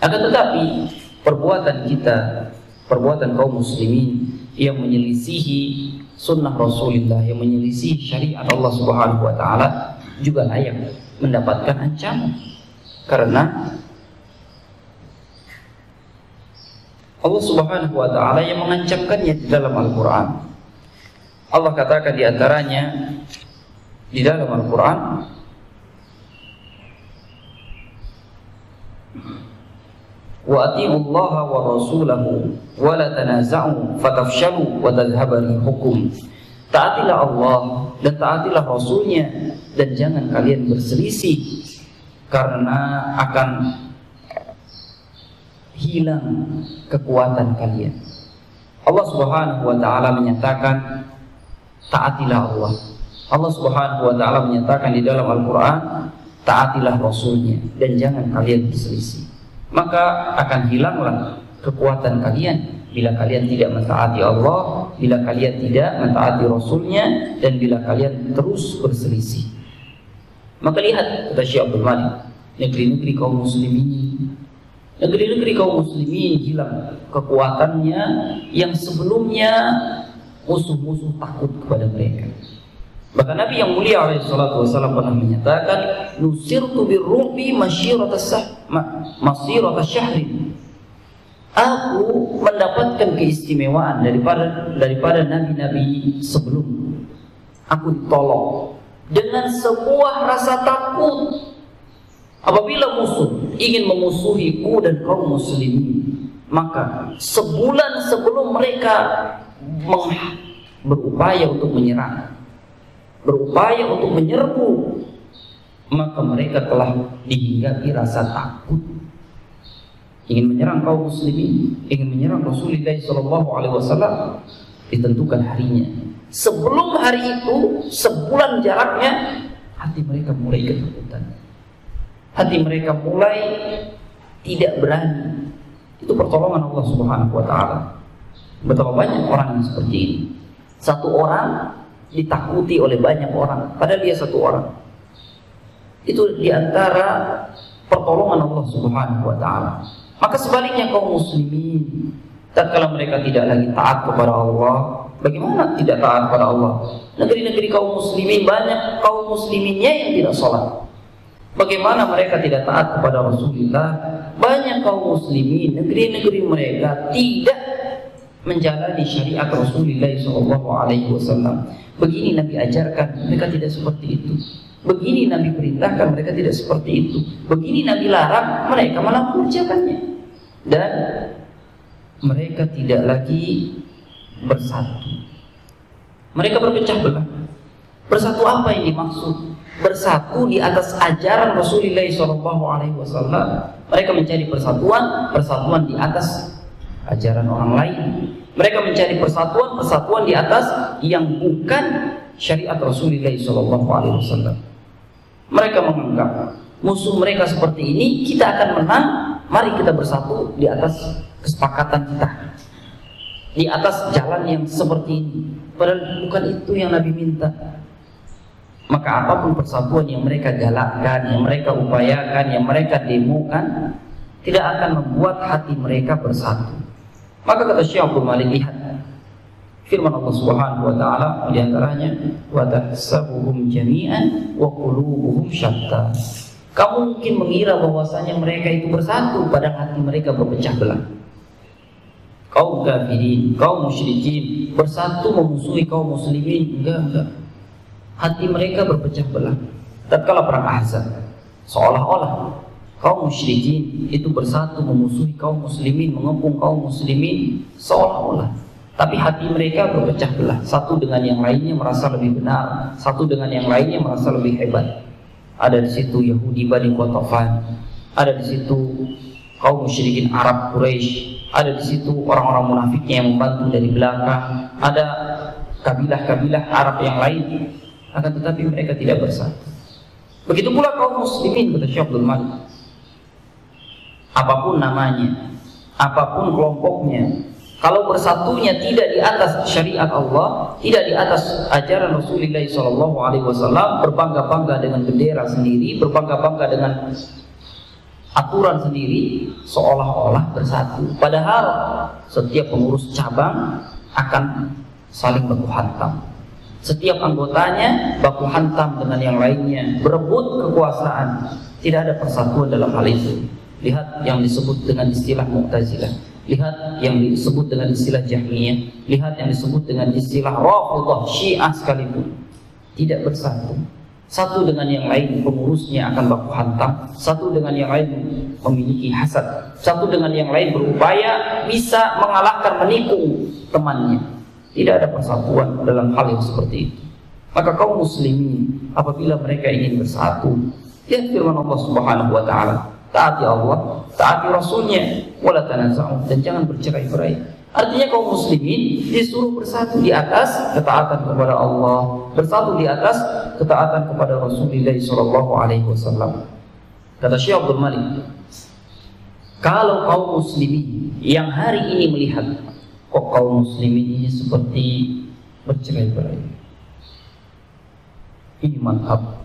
Akan tetapi perbuatan kita, perbuatan kaum muslimin yang menyelisihi sunnah Rasulullah, yang menyelisihi syariat Allah Subhanahu wa taala juga layak mendapatkan ancaman. Karena Allah Subhanahu wa taala yang mengancamkannya di dalam Al-Qur'an. Allah katakan di antaranya di dalam Al-Qur'an, wa atiullaha wa rasulahu wa la tanaza'u fatafshalu wa tadhhabu rihukum. Taatilah Allah dan taatilah Rasulnya, dan jangan kalian berselisih karena akan hilang kekuatan kalian. Allah Subhanahu wa taala menyatakan taatilah Allah. Allah Subhanahu wa taala menyatakan di dalam Al-Qur'an, taatilah Rasulnya dan jangan kalian berselisih. Maka akan hilanglah kekuatan kalian bila kalian tidak mentaati Allah, bila kalian tidak mentaati Rasulnya, dan bila kalian terus berselisih. Maka lihat, kata Syekh Abdul Malik, negeri-negeri kaum muslimin, negeri-negeri kaum muslimin hilang kekuatannya yang sebelumnya musuh-musuh takut kepada mereka. Bahkan Nabi yang mulia alaihi salatu wasallam pernah menyatakan, nusirtu birru'bi masyiratas syahrin. Aku mendapatkan keistimewaan daripada nabi-nabi sebelum. Aku ditolong dengan sebuah rasa takut. Apabila musuh ingin memusuhiku dan kaum muslimin, maka sebulan sebelum mereka berupaya untuk menyerang, berupaya untuk menyerbu, maka mereka telah dihinggapi rasa takut. Ingin menyerang kaum muslimin, ingin menyerang Rasulullah SAW, ditentukan harinya. Sebelum hari itu, sebulan jaraknya, hati mereka mulai ketakutan. Hati mereka mulai tidak berani. Itu pertolongan Allah Subhanahu wa taala. Betapa banyak orang yang seperti ini. Satu orang ditakuti oleh banyak orang, padahal dia satu orang. Itu diantara pertolongan Allah Subhanahu wa taala. Maka sebaliknya kaum muslimin, tatkala mereka tidak lagi taat kepada Allah, bagaimana tidak taat kepada Allah? Negeri-negeri kaum muslimin banyak kaum musliminnya yang tidak sholat. Bagaimana mereka tidak taat kepada Rasulullah? Banyak kaum muslimin, negeri-negeri mereka tidak menjalani syariat Rasulullah SAW. Begini Nabi ajarkan, mereka tidak seperti itu. Begini Nabi perintahkan, mereka tidak seperti itu. Begini Nabi larang, mereka malah mengerjakannya. Dan mereka tidak lagi bersatu. Mereka berpecah belah. Bersatu apa yang dimaksud? Bersatu di atas ajaran Rasulullah SAW. Mereka mencari persatuan di atas ajaran orang lain. Mereka mencari persatuan di atas yang bukan syariat Rasulullah SAW. Mereka menganggap musuh mereka seperti ini, kita akan menang. Mari kita bersatu di atas kesepakatan kita, di atas jalan yang seperti ini. Padahal bukan itu yang Nabi minta. Maka apapun persatuan yang mereka galakkan, yang mereka upayakan, yang mereka demokan, tidak akan membuat hati mereka bersatu. Maka kata Syekh Abdul Malik, lihat firman Allah Subhanahu wa taala di antaranya, wa tahsabuhum jami'an wa qulubuhum syatta. Kamu mungkin mengira bahwasanya mereka itu bersatu, padahal hati mereka berpecah belah. Kaum kafirin, kaum musyrikin bersatu memusuhi kaum muslimin, enggak. Hati mereka berpecah belah. Tatkala perang Ahzab, seolah-olah kaum musyrikin itu bersatu memusuhi kaum muslimin, mengepung kaum muslimin, seolah-olah. Tapi hati mereka berpecah belah. Satu dengan yang lainnya merasa lebih benar, satu dengan yang lainnya merasa lebih hebat. Ada di situ Yahudi Bani Qatafan, ada di situ kaum musyrikin Arab Quraisy, ada di situ orang-orang munafiknya yang membantu dari belakang, ada kabilah-kabilah Arab yang lain. Akan tetapi mereka tidak bersatu. Begitu pula kaum muslimin, kata Syekh Abdul Malik. Apapun namanya, apapun kelompoknya, kalau bersatunya tidak di atas syariat Allah, tidak di atas ajaran Rasulullah SAW, berbangga-bangga dengan bendera sendiri, berbangga-bangga dengan aturan sendiri, seolah-olah bersatu. Padahal setiap pengurus cabang akan saling baku hantam. Setiap anggotanya baku hantam dengan yang lainnya, berebut kekuasaan. Tidak ada persatuan dalam hal itu. Lihat yang disebut dengan istilah Mu'tazilah, lihat yang disebut dengan istilah Jahmiyah, lihat yang disebut dengan istilah Rafidhah, Syiah sekalipun tidak bersatu. Satu dengan yang lain pengurusnya akan baku hantam, satu dengan yang lain memiliki hasad, satu dengan yang lain berupaya bisa mengalahkan, menikung temannya. Tidak ada persatuan dalam hal yang seperti itu. Maka kaum muslimin apabila mereka ingin bersatu, lihat firman Allah Subhanahu wa taala, taati Allah, taati Rasulnya, wala tanaza'u, dan jangan bercerai-berai. Artinya kaum muslimin disuruh bersatu di atas ketaatan kepada Allah, bersatu di atas ketaatan kepada Rasulullah sallallahu alaihi wasallam. Kata Syekh Abdul Malik, kalau kaum muslimin yang hari ini melihat kok kaum muslimin ini seperti bercerai-berai, ini manhaj,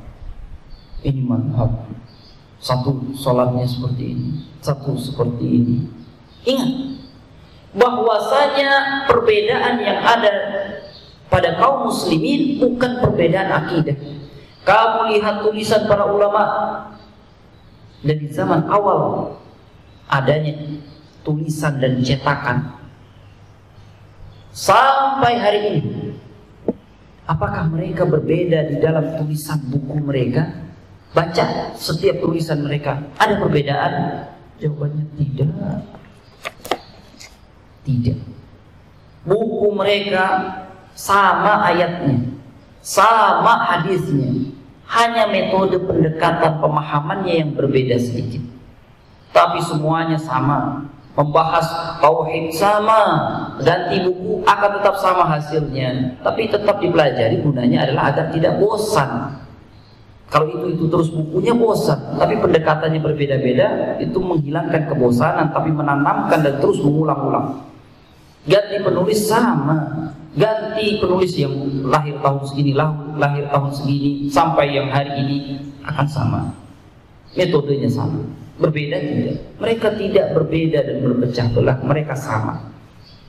satu sholatnya seperti ini, satu seperti ini. Ingat bahwasanya perbedaan yang ada pada kaum muslimin bukan perbedaan akidah. Kamu lihat tulisan para ulama dari zaman awal adanya tulisan dan cetakan sampai hari ini. Apakah mereka berbeda di dalam tulisan buku mereka? Baca setiap tulisan mereka, ada perbedaan? Jawabannya tidak. Tidak. Buku mereka sama ayatnya, sama hadisnya, hanya metode pendekatan pemahamannya yang berbeda sedikit. Tapi semuanya sama, membahas tauhid sama, ganti buku akan tetap sama hasilnya, tapi tetap dipelajari, gunanya adalah agar tidak bosan. Kalau itu terus bukunya bosan, tapi pendekatannya berbeda-beda, itu menghilangkan kebosanan, tapi menanamkan dan terus mengulang-ulang. Ganti penulis sama, ganti penulis yang lahir tahun segini, lahir tahun segini, sampai yang hari ini akan sama. Metodenya sama. Berbeda tidak? Mereka tidak berbeda dan berpecah belah, mereka sama.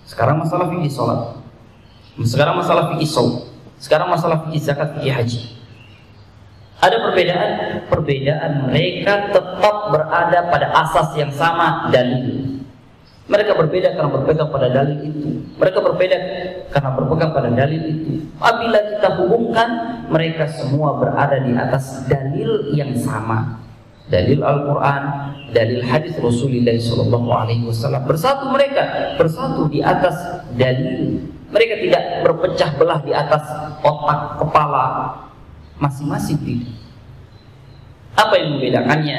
Sekarang masalah fikih sholat, sekarang masalah fikih shaum, sekarang masalah fikih zakat, fikih haji. Ada perbedaan mereka tetap berada pada asas yang sama, dalil. Mereka berbeda karena berpegang pada dalil itu. Mereka berbeda karena berpegang pada dalil itu. Apabila kita hubungkan, mereka semua berada di atas dalil yang sama. Dalil Al-Quran, dalil hadis Rasulullah SAW. Bersatu mereka, bersatu di atas dalil. Mereka tidak berpecah belah di atas otak, kepala masing-masing tidak. Apa yang membedakannya?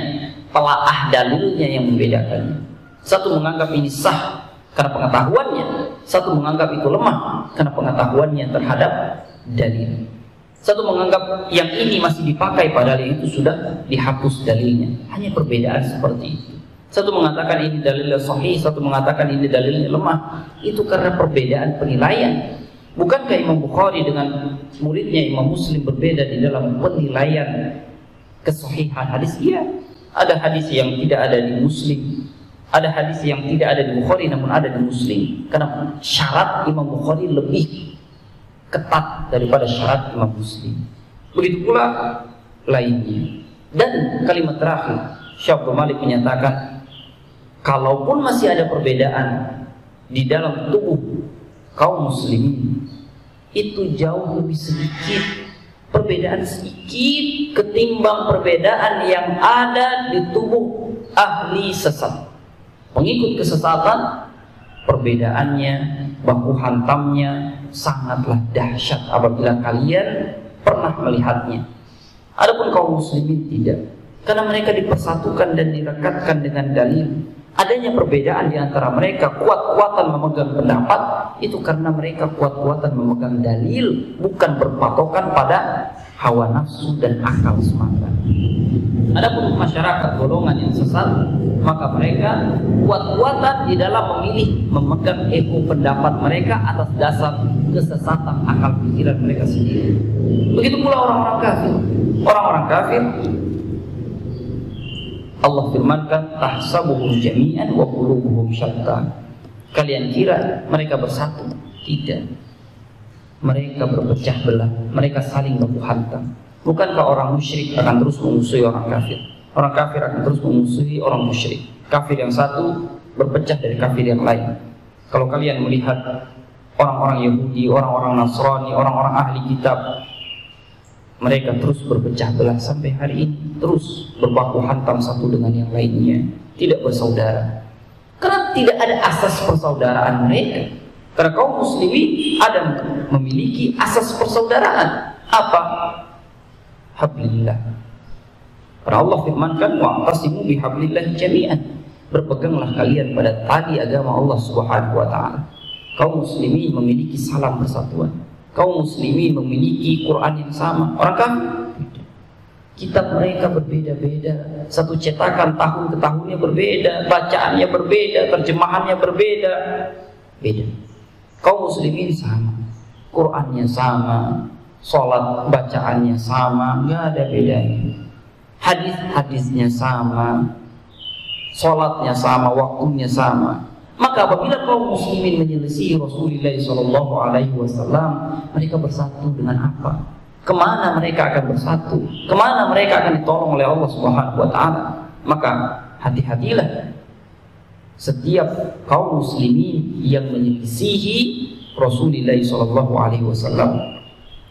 Telaah dalilnya yang membedakannya. Satu menganggap ini sah karena pengetahuannya, satu menganggap itu lemah karena pengetahuannya terhadap dalil. Satu menganggap yang ini masih dipakai padahal yang itu sudah dihapus dalilnya. Hanya perbedaan seperti itu. Satu mengatakan ini dalilnya sahih, satu mengatakan ini dalilnya lemah. Itu karena perbedaan penilaian. Bukankah Imam Bukhari dengan muridnya Imam Muslim berbeda di dalam penilaian kesahihan hadis? Iya, ada hadis yang tidak ada di Muslim, ada hadis yang tidak ada di Bukhari namun ada di Muslim. Karena syarat Imam Bukhari lebih ketat daripada syarat Imam Muslim. Begitu pula lainnya. Dan kalimat terakhir, Syekh Abdul Malik menyatakan, kalaupun masih ada perbedaan di dalam tubuh kaum muslimin, itu jauh lebih sedikit, perbedaan sedikit ketimbang perbedaan yang ada di tubuh ahli sesat. Pengikut kesesatan, perbedaannya, baku hantamnya sangatlah dahsyat apabila kalian pernah melihatnya. Adapun kaum muslimin tidak, karena mereka dipersatukan dan direkatkan dengan dalil. Adanya perbedaan di antara mereka, kuat-kuatan memegang pendapat, itu karena mereka kuat-kuatan memegang dalil, bukan berpatokan pada hawa nafsu dan akal semata. Adapun masyarakat golongan yang sesat, maka mereka kuat-kuatan di dalam memilih memegang ego pendapat mereka atas dasar kesesatan akal pikiran mereka sendiri. Begitu pula orang-orang kafir. Orang-orang kafir, Allah firmankan, tahsabuhum jami'an wa qulubuhum syatta. Kalian kira mereka bersatu? Tidak. Mereka berpecah belah, mereka saling baku hantam. Bukankah orang musyrik akan terus memusuhi orang kafir? Orang kafir akan terus memusuhi orang musyrik. Kafir yang satu berpecah dari kafir yang lain. Kalau kalian melihat orang-orang Yahudi, orang-orang Nasrani, orang-orang ahli kitab, mereka terus berpecah belah sampai hari ini, terus berbaku hantam satu dengan yang lainnya, tidak bersaudara. Karena tidak ada asas persaudaraan mereka. Karena kaum muslimin ada memiliki asas persaudaraan. Apa? Hablillah. Karena Allah firmankan, wa'tasimu bihablillahi jami'an. Berpeganglah kalian pada tali agama Allah Subhanahu wa taala. Kaum muslimin memiliki salam persatuan. Kaum muslimin memiliki Quran yang sama. Orang kafir kitab mereka berbeda-beda. Satu cetakan tahun ke tahunnya berbeda, bacaannya berbeda, terjemahannya berbeda. Beda. Kaum muslimin sama. Qurannya sama, sholat bacaannya sama, nggak ada bedanya. Hadis-hadisnya sama, sholatnya sama, waktunya sama. Maka apabila kaum muslimin menyelisihi Rasulullah SAW, mereka bersatu dengan apa? Kemana mereka akan bersatu? Kemana mereka akan ditolong oleh Allah Subhanahu wa taala? Maka hati-hatilah setiap kaum muslimin yang menyelisihi Rasulullah SAW.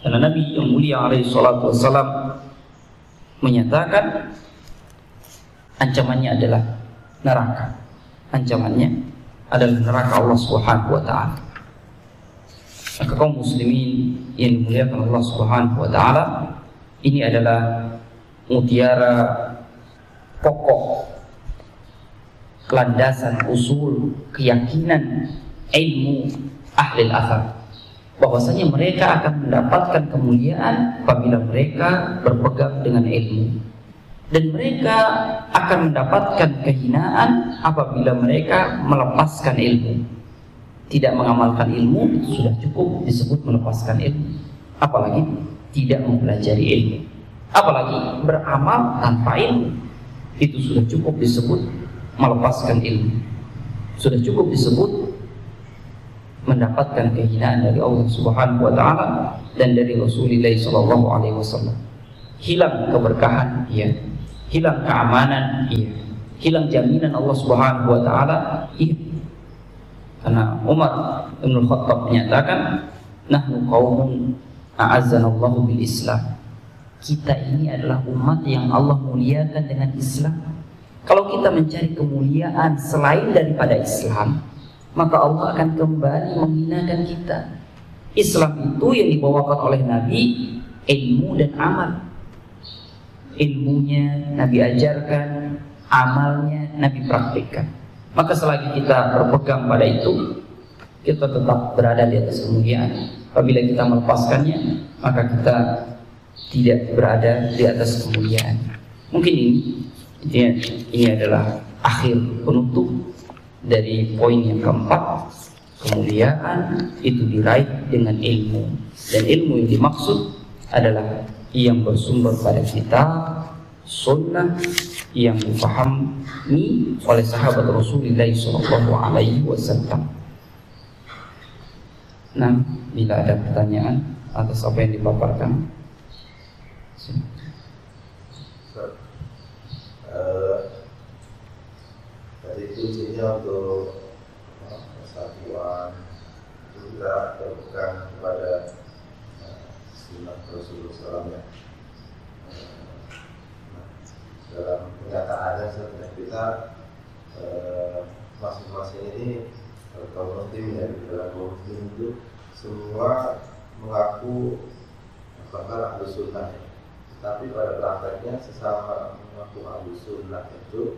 Karena Nabi yang mulia SAW menyatakan ancamannya adalah neraka. Ancamannya adalah neraka Allah Subhanahu wa taala. Maka kaum muslimin yang dimuliakan Allah Subhanahu wa taala, ini adalah mutiara pokok, landasan usul keyakinan ilmu ahli al-athar, bahwasanya mereka akan mendapatkan kemuliaan apabila mereka berpegang dengan ilmu, dan mereka akan mendapatkan kehinaan apabila mereka melepaskan ilmu. Tidak mengamalkan ilmu itu sudah cukup disebut melepaskan ilmu, apalagi tidak mempelajari ilmu, apalagi beramal tanpa ilmu, itu sudah cukup disebut melepaskan ilmu, sudah cukup disebut mendapatkan kehinaan dari Allah Subhanahu wa taala dan dari Rasulullah SAW. Hilang keberkahan, iya. Hilang keamanan, iya. Hilang jaminan Allah Subhanahu wa taala, iya. Karena Umar bin Khattab menyatakan, nahnu qaumun a'azzanallahu bil Islam. Kita ini adalah umat yang Allah muliakan dengan Islam. Kalau kita mencari kemuliaan selain daripada Islam, maka Allah akan kembali menghinakan kita. Islam itu yang dibawakan oleh Nabi, ilmu dan amal. Ilmunya Nabi ajarkan, amalnya Nabi praktikkan. Maka selagi kita berpegang pada itu, kita tetap berada di atas kemuliaan. Apabila kita melepaskannya, maka kita tidak berada di atas kemuliaan. Mungkin ini adalah akhir penutup dari poin yang keempat. Kemuliaan itu diraih dengan ilmu, dan ilmu yang dimaksud adalah yang bersumber pada kitab, sunnah, yang dipahami oleh sahabat Rasulullah SAW. Nah, bila ada pertanyaan atas apa yang dipaparkan, tadi kuncinya untuk persatuan itu kita berpegang kepada sunnah Rasulullah SAW. Dalam kenyataannya sebenarnya kita masing-masing ini kaum muslim ya, dalam kaum muslim itu semua mengaku bahkan ahlu sunnah, tapi pada prakteknya sesama mengaku ahlu sunnah itu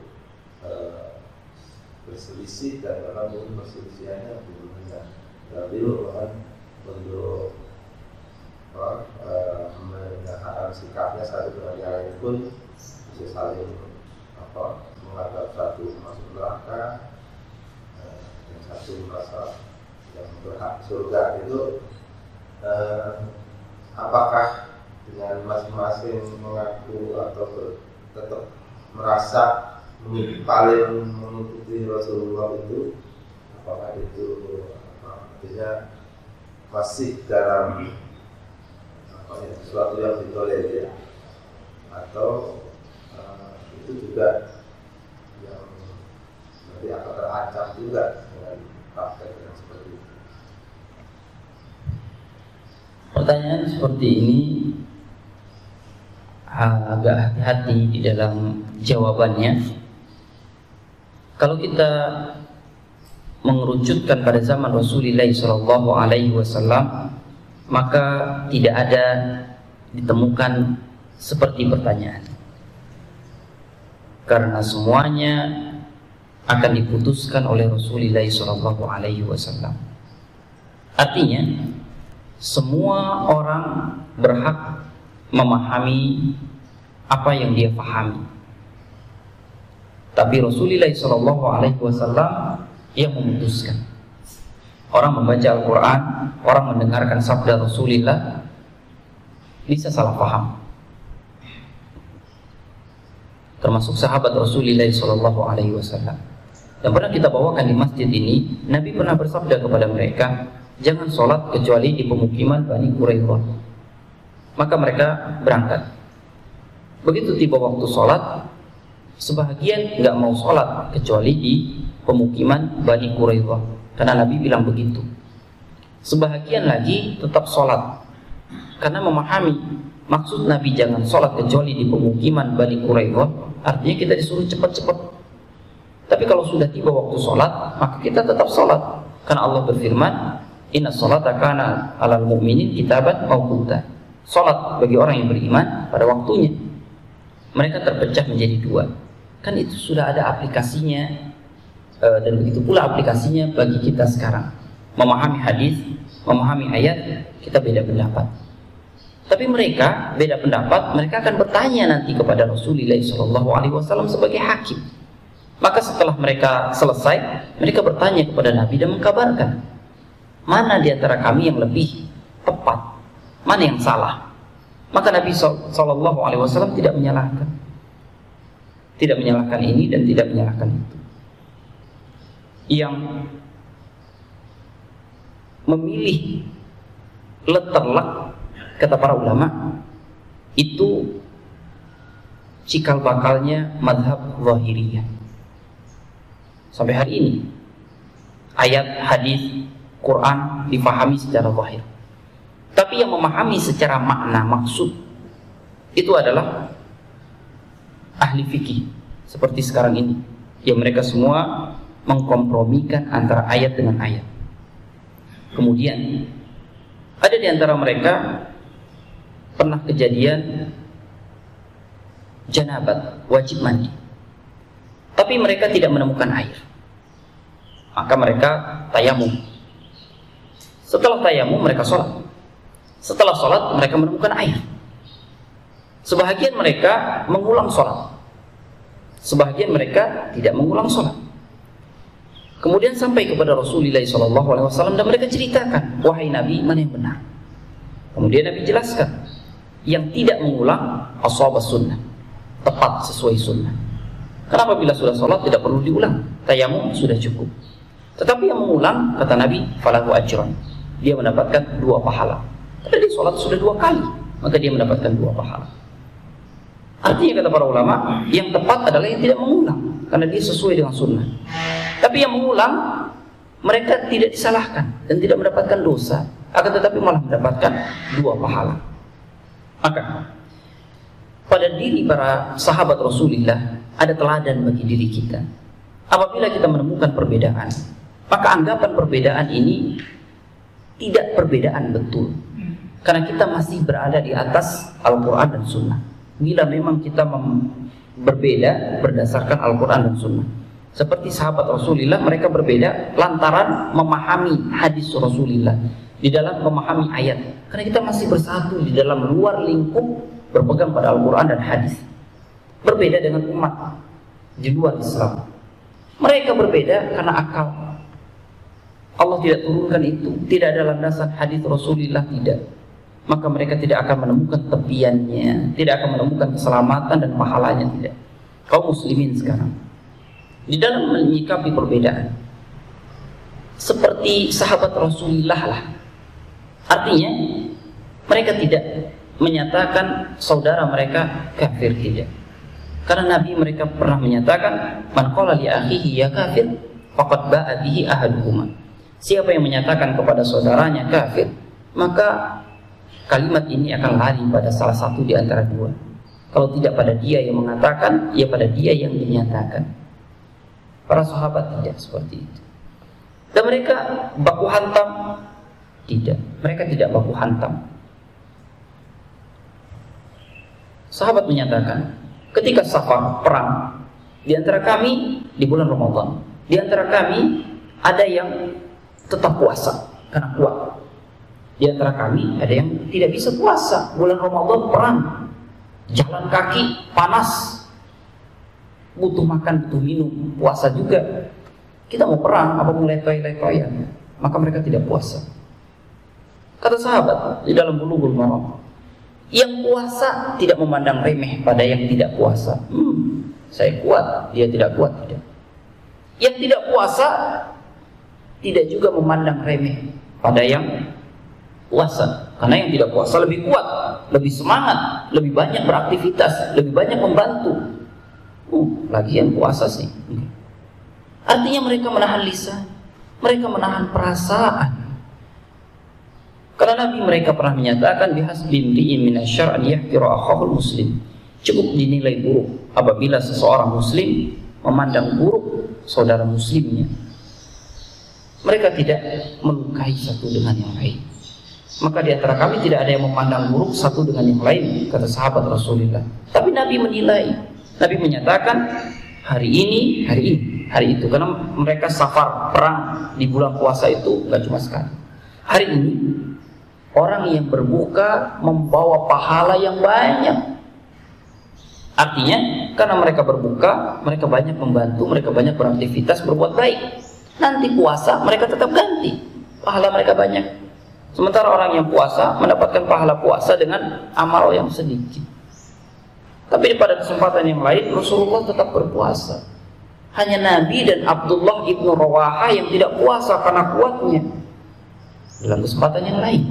berselisih, dan bahkan mungkin perselisihannya berbeda. Tapi bahkan untuk menyatakan sikapnya satu dengan yang lain pun bisa saling menganggap satu masuk neraka dan satu merasa yang berhak surga. Itu apakah dengan masing-masing mengaku atau tetap merasa paling mengikuti Rasulullah itu, apakah itu artinya masih dalam sesuatu yang ditolerir, atau itu juga yang nanti akan terancam juga dengan praktek yang seperti itu? Pertanyaan seperti ini agak hati-hati di dalam jawabannya. Kalau kita mengerucutkan pada zaman Rasulullah SAW, maka tidak ada ditemukan seperti pertanyaan, karena semuanya akan diputuskan oleh Rasulullah SAW. Artinya semua orang berhak memahami apa yang dia pahami, tapi Rasulullah SAW yang memutuskan. Orang membaca Al-Quran, orang mendengarkan sabda Rasulullah bisa salah paham. Termasuk sahabat Rasulullah SAW. Dan pernah kita bawakan di masjid ini, Nabi pernah bersabda kepada mereka, jangan sholat kecuali di pemukiman Bani Quraidah. Maka mereka berangkat. Begitu tiba waktu sholat, sebahagian nggak mau sholat kecuali di pemukiman Bani Quraidah, karena Nabi bilang begitu. Sebahagian lagi tetap sholat, karena memahami maksud Nabi jangan sholat kecuali di pemukiman Bani Quraidah, artinya kita disuruh cepat-cepat. Tapi kalau sudah tiba waktu sholat, maka kita tetap sholat, karena Allah berfirman, inna sholata kana alal mu'minin kitaban mawquta. Sholat bagi orang yang beriman pada waktunya. Mereka terpecah menjadi dua. Kan itu sudah ada aplikasinya, dan begitu pula aplikasinya bagi kita sekarang. Memahami hadis, memahami ayat, kita beda pendapat. Tapi mereka beda pendapat, mereka akan bertanya nanti kepada Rasulullah SAW sebagai hakim. Maka setelah mereka selesai, mereka bertanya kepada Nabi dan mengkabarkan, mana di antara kami yang lebih tepat, mana yang salah. Maka Nabi SAW tidak menyalahkan. Tidak menyalahkan ini dan tidak menyalahkan itu. Yang memilih leterlak, kata para ulama, itu cikal bakalnya mazhab Zahiriyah. Sampai hari ini ayat, hadis, Quran difahami secara zahir. Tapi yang memahami secara makna, maksud, itu adalah ahli fikih seperti sekarang ini, yang mereka semua mengkompromikan antara ayat dengan ayat. Kemudian ada di antara mereka pernah kejadian janabat, wajib mandi, tapi mereka tidak menemukan air. Maka mereka tayamum. Setelah tayamum mereka sholat. Setelah sholat mereka menemukan air. Sebahagian mereka mengulang sholat, sebahagian mereka tidak mengulang sholat. Kemudian sampai kepada Rasulullah SAW dan mereka ceritakan, wahai Nabi, mana yang benar? Kemudian Nabi jelaskan, yang tidak mengulang ashab sunnah, tepat sesuai sunnah. Kenapa bila sudah sholat tidak perlu diulang? Tayamum sudah cukup. Tetapi yang mengulang, kata Nabi, falahu ajran, dia mendapatkan 2 pahala. Karena dia sholat sudah 2 kali, maka dia mendapatkan 2 pahala. Artinya kata para ulama, yang tepat adalah yang tidak mengulang, karena dia sesuai dengan sunnah. Tapi yang mengulang, mereka tidak disalahkan dan tidak mendapatkan dosa, akan tetapi malah mendapatkan 2 pahala. Maka pada diri para sahabat Rasulullah ada teladan bagi diri kita. Apabila kita menemukan perbedaan, maka anggapan perbedaan ini tidak perbedaan betul, karena kita masih berada di atas Al-Quran dan Sunnah. Bila memang kita berbeda berdasarkan Al-Quran dan Sunnah, seperti sahabat Rasulullah, mereka berbeda lantaran memahami hadis Rasulullah, di dalam memahami ayat. Karena kita masih bersatu di dalam luar lingkup berpegang pada Al-Quran dan hadis. Berbeda dengan umat di luar Islam. Mereka berbeda karena akal. Allah tidak turunkan itu, tidak ada landasan hadis Rasulullah, tidak. Maka mereka tidak akan menemukan tepiannya, tidak akan menemukan keselamatan dan pahalanya, tidak. Kaum muslimin sekarang di dalam menyikapi perbedaan seperti sahabat Rasulullah lah. Artinya mereka tidak menyatakan saudara mereka kafir, tidak. Karena Nabi mereka pernah menyatakan, man qala li akhihi ya kafir faqad ba'a bihi ahaduhuma. Siapa yang menyatakan kepada saudaranya kafir, maka kalimat ini akan lari pada salah satu di antara dua. Kalau tidak pada dia yang mengatakan, ya pada dia yang dinyatakan. Para sahabat tidak seperti itu. Dan mereka baku hantam? Tidak, mereka tidak baku hantam. Sahabat menyatakan, ketika safar perang, di antara kami di bulan Ramadan, di antara kami ada yang tetap puasa karena kuat. Di antara kami ada yang tidak bisa puasa. Bulan Ramadan perang, jalan kaki panas, butuh makan, butuh minum, puasa juga. Kita mau perang, apa mau letoy-letoyan, maka mereka tidak puasa. Kata sahabat di dalam Bulughul Maram, yang puasa tidak memandang remeh pada yang tidak puasa. Saya kuat, dia tidak kuat, tidak. Yang tidak puasa tidak juga memandang remeh pada yang puasa. Karena yang tidak puasa lebih kuat, lebih semangat, lebih banyak beraktivitas, lebih banyak membantu. Lagi yang puasa sih. Artinya mereka menahan lisan, mereka menahan perasaan. Karena Nabi mereka pernah menyatakan, bihasbi imri'in minasyarr an yahqira akhahul muslim. Cukup dinilai buruk apabila seseorang muslim memandang buruk saudara muslimnya. Mereka tidak melukai satu dengan yang lain. Maka di antara kami tidak ada yang memandang buruk satu dengan yang lain, kata sahabat Rasulullah. Tapi Nabi menilai, Nabi menyatakan hari ini, hari itu. Karena mereka safar perang di bulan puasa itu nggak cuma sekali. Hari ini orang yang berbuka membawa pahala yang banyak. Artinya karena mereka berbuka, mereka banyak membantu, mereka banyak beraktivitas, berbuat baik. Nanti puasa mereka tetap ganti, pahala mereka banyak. Sementara orang yang puasa mendapatkan pahala puasa dengan amal yang sedikit. Tapi pada kesempatan yang lain Rasulullah tetap berpuasa. Hanya Nabi dan Abdullah ibnu Rawaha yang tidak puasa karena kuatnya. Dalam kesempatan yang lain,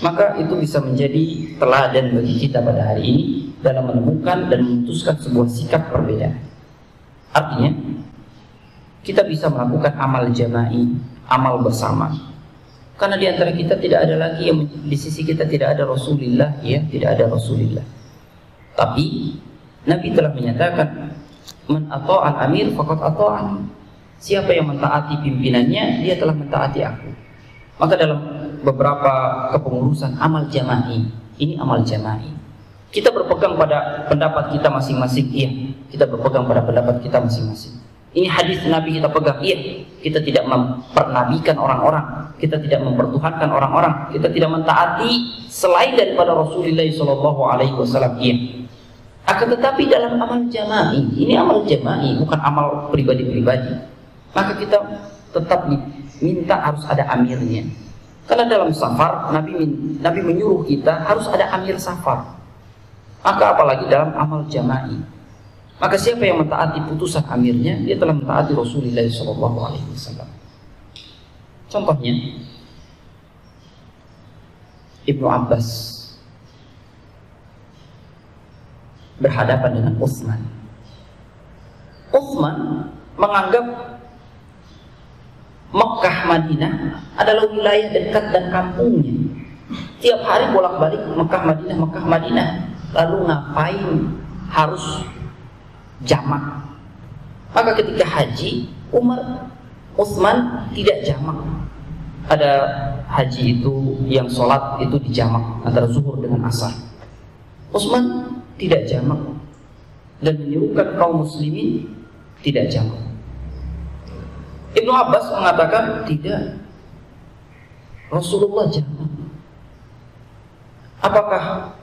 maka itu bisa menjadi teladan bagi kita pada hari ini dalam menemukan dan memutuskan sebuah sikap perbedaan. Artinya kita bisa melakukan amal jama'i, amal bersama. Karena di antara kita tidak ada lagi yang di sisi kita tidak ada Rasulullah, ya, tidak ada Rasulullah. Tapi Nabi telah menyatakan, man ata'al amir faqad ata'ani. Siapa yang mentaati pimpinannya, dia telah mentaati aku. Maka dalam beberapa kepengurusan amal jama'i, ini amal jama'i. Kita berpegang pada pendapat kita masing-masing, iya. Kita berpegang pada pendapat kita masing-masing. Ini hadis Nabi kita pegang, iya. Kita tidak mempernabikan orang-orang, kita tidak mempertuhankan orang-orang, kita tidak mentaati selain daripada Rasulullah SAW, iya. Akan tetapi dalam amal jama'i, ini amal jama'i, bukan amal pribadi-pribadi. Maka kita tetap diminta harus ada amirnya. Karena dalam safar Nabi menyuruh kita harus ada amir safar. Maka apalagi dalam amal jama'i. Maka siapa yang mentaati putusan amirnya, dia telah mentaati Rasulullah SAW. Contohnya Ibnu Abbas berhadapan dengan Utsman. Utsman menganggap Mekah Madinah adalah wilayah dekat dan kampungnya. Tiap hari bolak-balik Mekah Madinah. Lalu ngapain harus jamak? Maka ketika haji, Utsman tidak jamak. Ada haji itu yang sholat itu dijamak antara zuhur dengan asar. Utsman tidak jamak dan menyuruhkan kaum muslimin tidak jamak. Ibnu Abbas mengatakan tidak, Rasulullah jamak. Apakah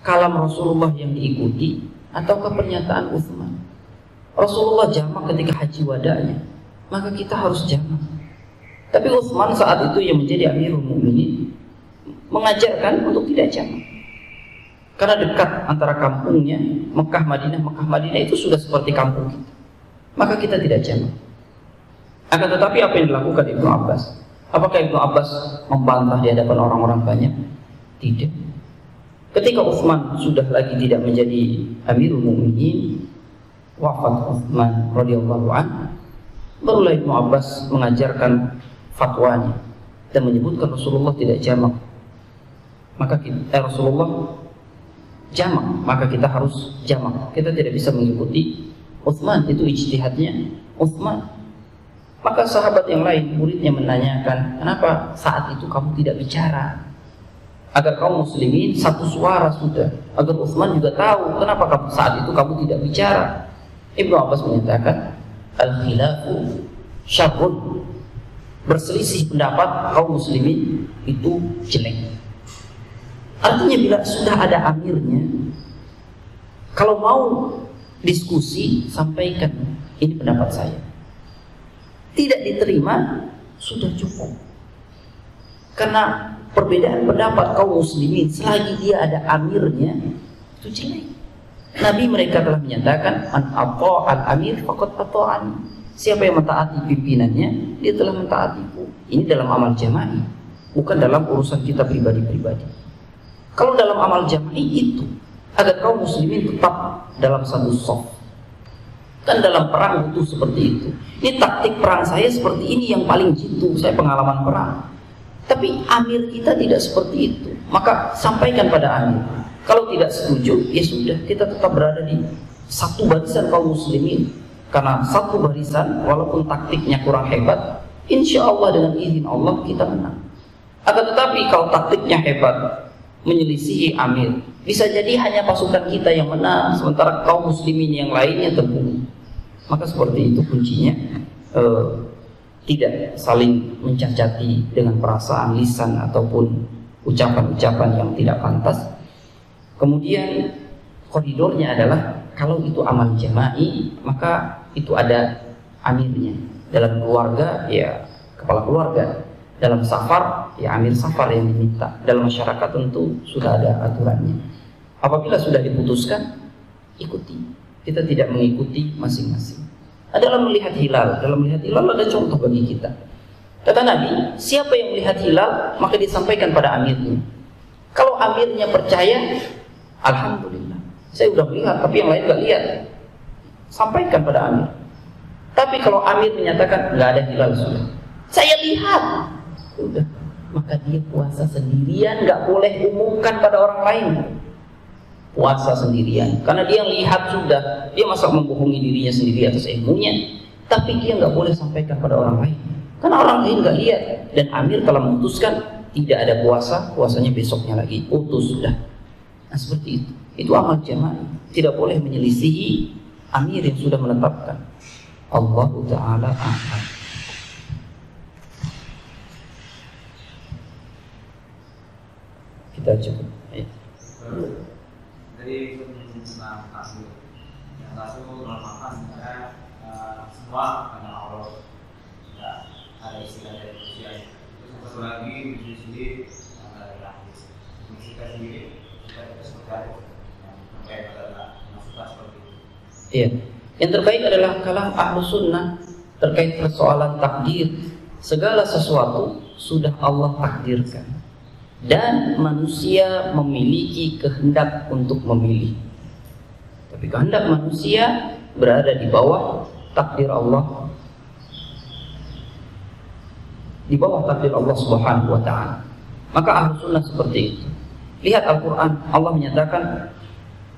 kalam Rasulullah yang diikuti ataukah pernyataan Utsman? Rasulullah jamak ketika haji wadanya, maka kita harus jamak. Tapi Utsman saat itu yang menjadi Amirul Mukminin mengajarkan untuk tidak jamak. Karena dekat antara kampungnya Mekah Madinah itu sudah seperti kampung kita. Maka kita tidak jamak. Akan tetapi apa yang dilakukan Ibnu Abbas? Apakah Ibnu Abbas membantah di hadapan orang-orang banyak? Tidak. Ketika Utsman sudah lagi tidak menjadi Amirul Mukminin, wafat Utsman radhiyallahu anhu, barulah Ibnu Abbas mengajarkan fatwanya dan menyebutkan Rasulullah tidak jamak. Maka Rasulullah jamak, maka kita harus jamak. Kita tidak bisa mengikuti Utsman, itu ijtihadnya Utsman. Maka sahabat yang lain, muridnya menanyakan, kenapa saat itu kamu tidak bicara? Agar kaum muslimin satu suara sudah. Agar Utsman juga tahu, kenapa saat itu kamu tidak bicara? Ibnu Abbas menyatakan, al-khilafu syarrun. Berselisih pendapat kaum muslimin itu jelek. Artinya bila sudah ada amirnya, kalau mau diskusi, sampaikan, ini pendapat saya. Tidak diterima, sudah cukup. Karena perbedaan pendapat kaum muslimin selagi dia ada amirnya, itu jelek. Nabi mereka telah menyatakan, an ata'al amir faqad ata'ani. Siapa yang mentaati pimpinannya, dia telah mentaatiku. Ini dalam amal jama'i, bukan dalam urusan kita pribadi-pribadi. Kalau dalam amal jama'i itu, agar kaum muslimin tetap dalam satu shaf. Kan dalam perang butuh seperti itu. Ini taktik perang saya seperti ini yang paling jitu, saya pengalaman perang. Tapi amir kita tidak seperti itu. Maka sampaikan pada amir. Kalau tidak setuju, ya sudah, kita tetap berada di satu barisan kaum muslimin. Karena satu barisan, walaupun taktiknya kurang hebat, insya Allah dengan izin Allah kita menang. Akan tetapi kalau taktiknya hebat, menyelisihi amir, bisa jadi hanya pasukan kita yang menang, sementara kaum muslimin yang lainnya terbunuh. Maka seperti itu kuncinya, tidak saling mencacati dengan perasaan lisan ataupun ucapan-ucapan yang tidak pantas. Kemudian koridornya adalah kalau itu amal jama'i, maka itu ada amirnya. Dalam keluarga ya kepala keluarga, dalam safar ya amir safar yang diminta. Dalam masyarakat tentu sudah ada aturannya. Apabila sudah diputuskan, ikuti. Kita tidak mengikuti masing-masing. Adalah melihat hilal. Dalam melihat hilal ada contoh bagi kita. Kata Nabi, siapa yang melihat hilal maka disampaikan pada amirnya. Kalau amirnya percaya, alhamdulillah, saya sudah melihat, tapi yang lain nggak lihat, sampaikan pada amir. Tapi kalau amir menyatakan nggak ada hilal sudah, saya lihat, sudah, maka dia puasa sendirian, nggak boleh umumkan pada orang lain. Puasa sendirian, karena dia yang lihat sudah, dia masa membohongi dirinya sendiri atas ilmunya, tapi dia nggak boleh sampaikan pada orang lain, karena orang lain nggak lihat. Dan amir telah memutuskan tidak ada puasa, puasanya besoknya lagi, putus sudah. Nah seperti itu. Itu amal jamaah, tidak boleh menyelisihi amir yang sudah menetapkan. Allah Ta'ala a'lam. Kita cukup. Dari tentang tasawuf, yang tasawuf merupakan sebenarnya semua karena Allah, tidak ada istilah dari manusia. Terus satu lagi di sini ada hadis, kita sendiri kita seperti apa? Iya. Yang terbaik adalah kalam ahlu sunnah terkait persoalan takdir. Segala sesuatu sudah Allah takdirkan dan manusia memiliki kehendak untuk memilih. Tapi kehendak manusia berada di bawah takdir Allah, di bawah takdir Allah Subhanahu wa ta'ala. Maka ahlu sunnah seperti itu. Lihat Al-Quran, Allah menyatakan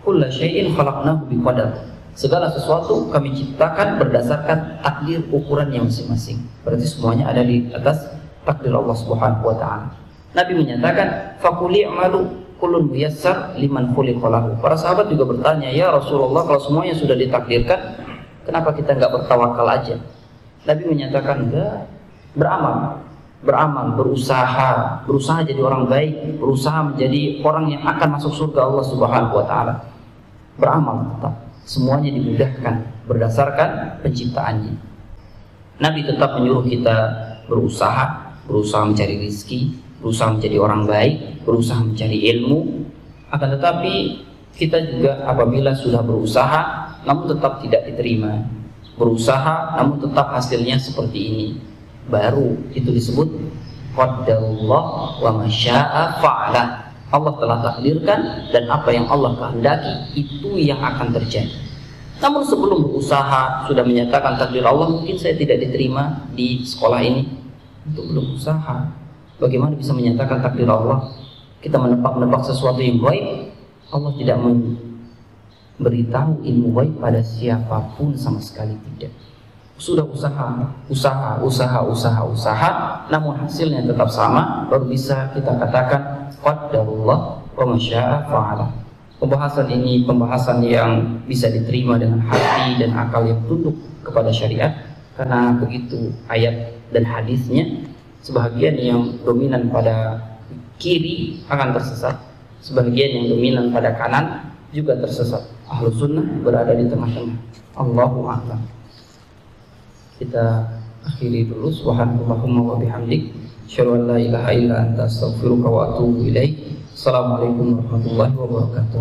kulla syai'in khalaqnahu biqadar. Segala sesuatu kami ciptakan berdasarkan takdir ukurannya masing-masing. Berarti semuanya ada di atas takdir Allah Subhanahu wa ta'ala. Nabi menyatakan faquli amalu kullun muyassar liman khuliqa lahu. Para sahabat juga bertanya, ya Rasulullah, kalau semuanya sudah ditakdirkan, kenapa kita enggak bertawakal aja? Nabi menyatakan enggak, beramal, berusaha jadi orang baik, berusaha menjadi orang yang akan masuk surga Allah Subhanahu wa ta'ala. Beramal tetap, semuanya dimudahkan berdasarkan penciptaannya. Nabi tetap menyuruh kita berusaha mencari rezeki, berusaha menjadi orang baik, berusaha mencari ilmu. Akan tetapi kita juga apabila sudah berusaha namun tetap tidak diterima, berusaha namun tetap hasilnya seperti ini, baru itu disebut qadarullah wa masya'a fa'ala. Allah telah takdirkan dan apa yang Allah kehendaki itu yang akan terjadi. Namun sebelum berusaha sudah menyatakan takdir Allah, mungkin saya tidak diterima di sekolah ini, itu belum usaha. Bagaimana bisa menyatakan takdir Allah? Kita menebak-nebak sesuatu yang gaib, Allah tidak memberitahu ilmu gaib pada siapapun sama sekali, tidak. Sudah usaha, namun hasilnya tetap sama, baru bisa kita katakan qadarullah wa masya'a fa'ala. Pembahasan ini pembahasan yang bisa diterima dengan hati dan akal yang tunduk kepada syariat, karena begitu ayat dan hadisnya. Sebagian yang dominan pada kiri akan tersesat, sebagian yang dominan pada kanan juga tersesat. Ahlus sunnah berada di tengah-tengah. Allahu a'lam. Kita akhiri dulu. Subhanallahumma wa bihamdik, asyhadu an la ilaha illa anta, astaghfiruka wa atubu ilaik. Assalamualaikum warahmatullahi wabarakatuh.